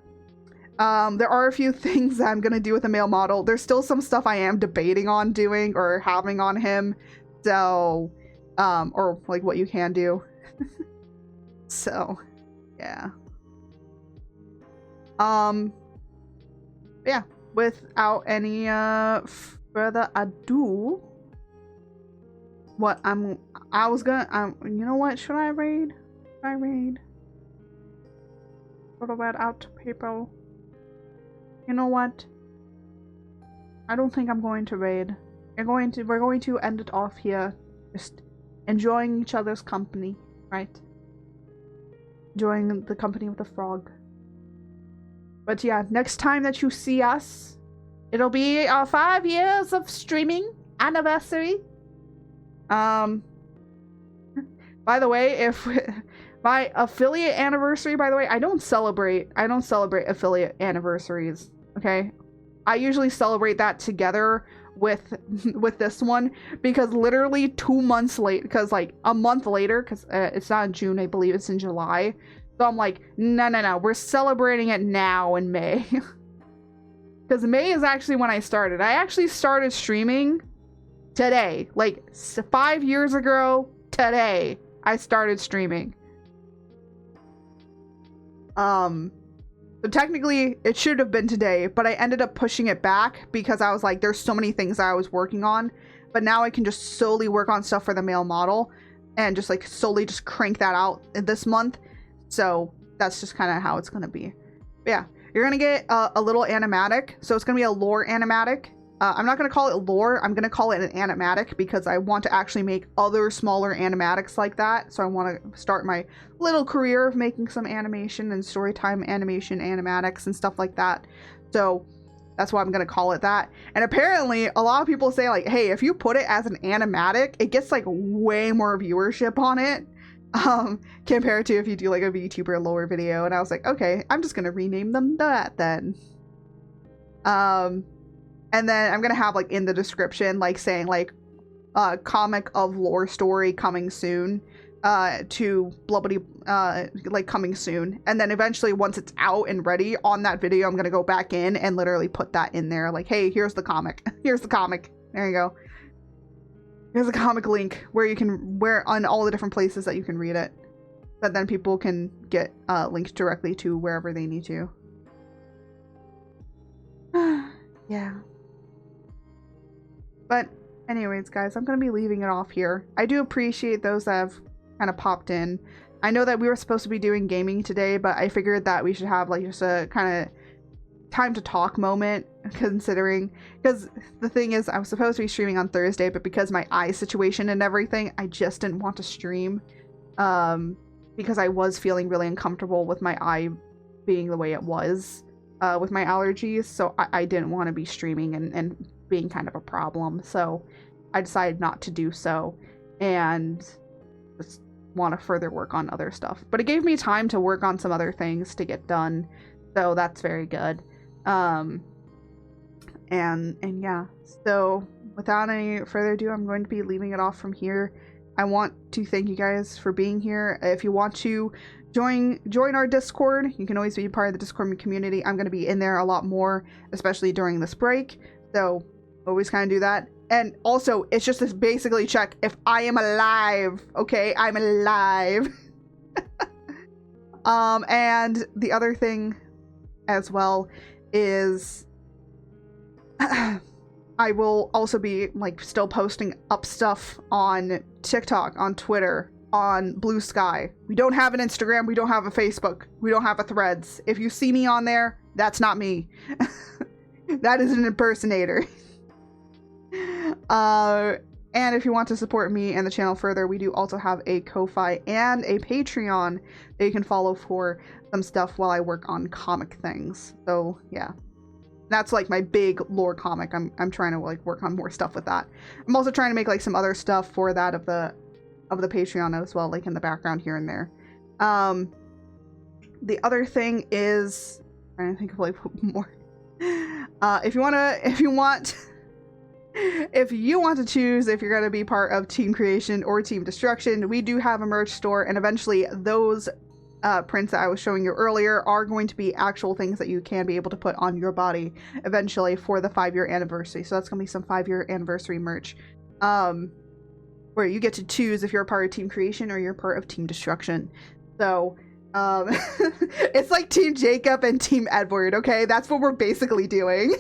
There are a few things that I'm going to do with the male model. There's still some stuff I am debating on doing or having on him. So, or like what you can do. So, yeah. Yeah, without any further ado, you know what, should I raid? Put a word out to people. You know what? I don't think I'm going to raid. We're going to end it off here. Just enjoying each other's company, right? Enjoying the company of the frog. But yeah, next time that you see us, it'll be our 5 years of streaming anniversary. By the way, if my affiliate anniversary, by the way, I don't celebrate affiliate anniversaries, okay? I usually celebrate that together with this one, because literally 2 months late, because like a month later, because it's not in June, I believe it's in July. So I'm like, no, we're celebrating it now in May. because May is actually when I started. I actually started streaming today. Like 5 years ago today, I started streaming. So technically it should have been today, but I ended up pushing it back because I was like, there's so many things I was working on, but now I can just solely work on stuff for the male model and just like solely just crank that out this month. So that's just kind of how it's going to be. But yeah, you're going to get a little animatic. So it's going to be a lore animatic. I'm not going to call it lore. I'm going to call it an animatic because I want to actually make other smaller animatics like that. So I want to start my little career of making some animation and storytime animation animatics and stuff like that. So that's why I'm going to call it that. And apparently a lot of people say like, hey, if you put it as an animatic, it gets like way more viewership on it. Compared to if you do like a VTuber lore video. And I was like, okay, I'm just going to rename them that then. And then I'm gonna have like in the description like saying like comic of lore story coming soon to blubbity like coming soon. And then eventually once it's out and ready on that video, I'm gonna go back in and literally put that in there like, hey, here's the comic. Here's the comic. There you go. Here's a comic link where you can on all the different places that you can read it. But then people can get linked directly to wherever they need to. Yeah. But anyways, guys, I'm going to be leaving it off here. I do appreciate those that have kind of popped in. I know that we were supposed to be doing gaming today, but I figured that we should have like just a kind of time to talk moment, considering, because the thing is I was supposed to be streaming on Thursday, but because my eye situation and everything, I just didn't want to stream because I was feeling really uncomfortable with my eye being the way it was with my allergies. So I didn't want to be streaming and being kind of a problem, so I decided not to do so and just want to further work on other stuff. But it gave me time to work on some other things to get done, so that's very good. And yeah, so without any further ado, I'm going to be leaving it off from here. I want to thank you guys for being here. If you want to join our Discord, you can always be part of the Discord community. I'm going to be in there a lot more, especially during this break, so always kind of do that. And also, it's just to basically check if I am alive. Okay, I'm alive. And the other thing as well is I will also be like still posting up stuff on TikTok, on Twitter, on Blue Sky. We don't have an Instagram, we don't have a Facebook, we don't have a Threads. If you see me on there, that's not me. That is an impersonator. And if you want to support me and the channel further, we do also have a Ko-Fi and a Patreon that you can follow for some stuff while I work on comic things. So yeah, that's like my big lore comic. I'm trying to like work on more stuff with that. I'm also trying to make like some other stuff for that of the Patreon as well, like in the background here and there. The other thing is, I'm trying to think of like more. If you want to choose if you're going to be part of Team Creation or Team Destruction, we do have a merch store, and eventually those prints that I was showing you earlier are going to be actual things that you can be able to put on your body eventually for the 5-year anniversary. So that's going to be some 5-year anniversary merch where you get to choose if you're a part of Team Creation or you're part of Team Destruction. So it's like Team Jacob and Team Edward, okay? That's what we're basically doing.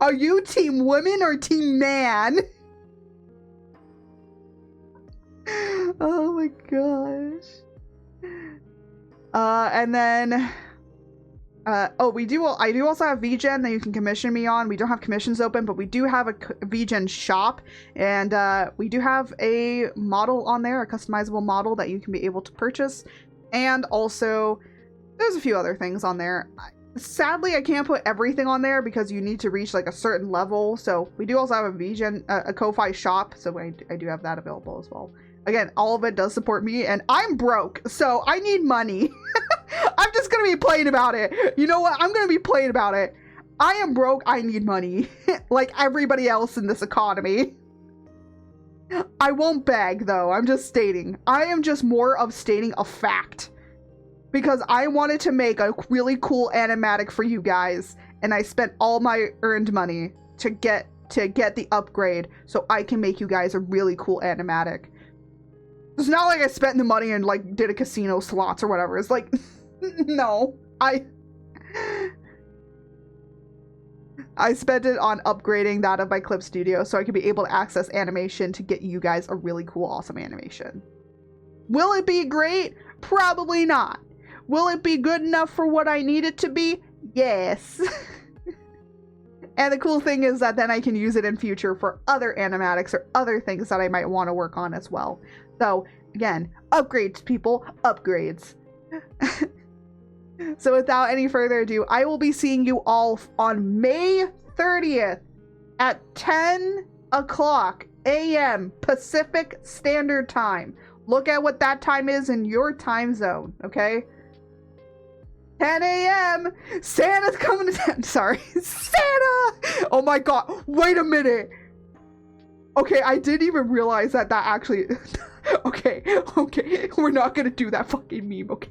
Are you Team Woman or Team Man? Oh my gosh. And then I do also have VGen that you can commission me on. We don't have commissions open, but we do have a VGen shop, and we do have a model on there, a customizable model that you can be able to purchase. And also there's a few other things on there. Sadly, I can't put everything on there because you need to reach like a certain level. So we do also have a VGen, a Ko-Fi shop, so I do have that available as well. Again, all of it does support me, and I'm broke, so I need money. I'm just gonna be plain about it. You know what? I'm gonna be plain about it. I am broke, I need money. Like everybody else in this economy. I won't beg, though. I'm just stating. I am just more of stating a fact. because I wanted to make a really cool animatic for you guys, and I spent all my earned money to get the upgrade so I can make you guys a really cool animatic. It's not like I spent the money and like did a casino slots or whatever. It's like no, I spent it on upgrading that of my clip studio so I could be able to access animation to get you guys a really cool, awesome animation. Will it be great? Probably not. Will it be good enough for what I need it to be? Yes. And the cool thing is that then I can use it in future for other animatics or other things that I might want to work on as well. So again, upgrades, people, upgrades. So without any further ado, I will be seeing you all on May 30th at 10 o'clock a.m. Pacific Standard Time. Look at what that time is in your time zone, okay? 10 a.m. Santa's coming to town. Sorry. Santa! Oh my god. Wait a minute. Okay, I didn't even realize that actually... Okay. We're not gonna do that fucking meme, okay?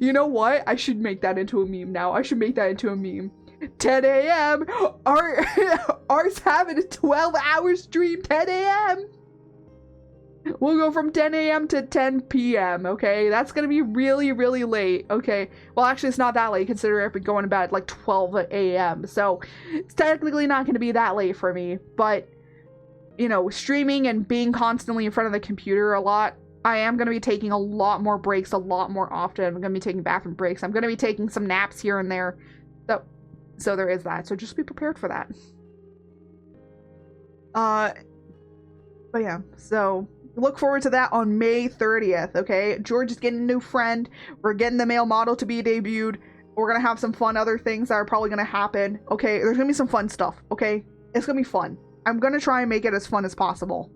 You know what? I should make that into a meme now. 10 a.m. Art's having a 12-hour stream. 10 a.m. We'll go from 10 a.m. to 10 p.m., okay? That's gonna be really, really late, okay? Well, actually, it's not that late, considering I've been going to bed at like 12 a.m., so it's technically not gonna be that late for me, but, you know, streaming and being constantly in front of the computer a lot, I am gonna be taking a lot more breaks a lot more often. I'm gonna be taking bathroom breaks. I'm gonna be taking some naps here and there, so there is that, so just be prepared for that. But yeah, so... look forward to that on May 30th, okay? George is getting a new friend. We're getting the male model to be debuted. We're gonna have some fun other things that are probably gonna happen, okay? There's gonna be some fun stuff, okay? It's gonna be fun. I'm gonna try and make it as fun as possible.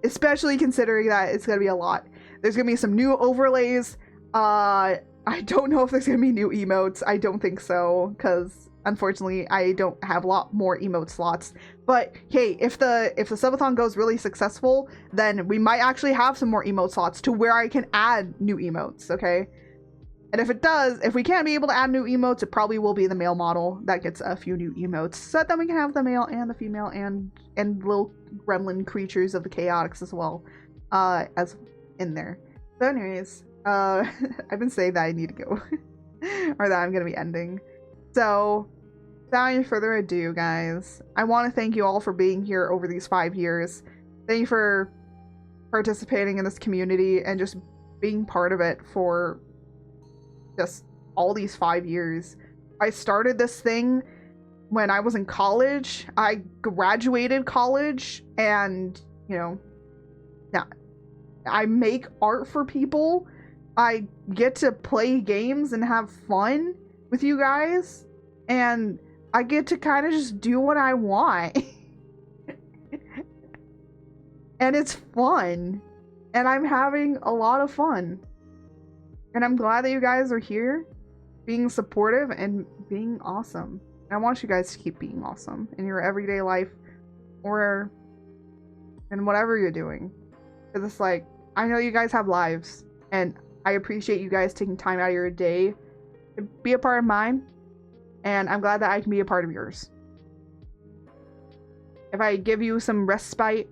Especially considering that it's gonna be a lot. There's gonna be some new overlays. I don't know if there's gonna be new emotes. I don't think so, because unfortunately I don't have a lot more emote slots. But hey, if the subathon goes really successful, then we might actually have some more emote slots to where I can add new emotes, okay? And if it does, if we can't be able to add new emotes, it probably will be the male model that gets a few new emotes, so that then we can have the male and the female and little gremlin creatures of the chaotix as well, as in there. So anyways, I've been saying that I need to go, or that I'm gonna be ending. So, without any further ado, guys, I want to thank you all for being here over these 5 years. Thank you for participating in this community and just being part of it for just all these 5 years. I started this thing when I was in college. I graduated college and, you know, yeah, I make art for people. I get to play games and have fun with you guys, and I get to kind of just do what I want. And it's fun, and I'm having a lot of fun, and I'm glad that you guys are here being supportive and being awesome. And I want you guys to keep being awesome in your everyday life or in whatever you're doing, because it's like, I know you guys have lives, and I appreciate you guys taking time out of your day to be a part of mine, and I'm glad that I can be a part of yours. If I give you some respite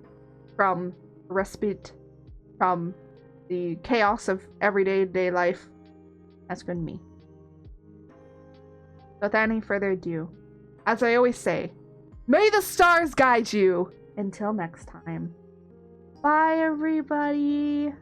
from the chaos of everyday life, that's good to me. Without any further ado, as I always say, may the stars guide you. Until next time. Bye, everybody.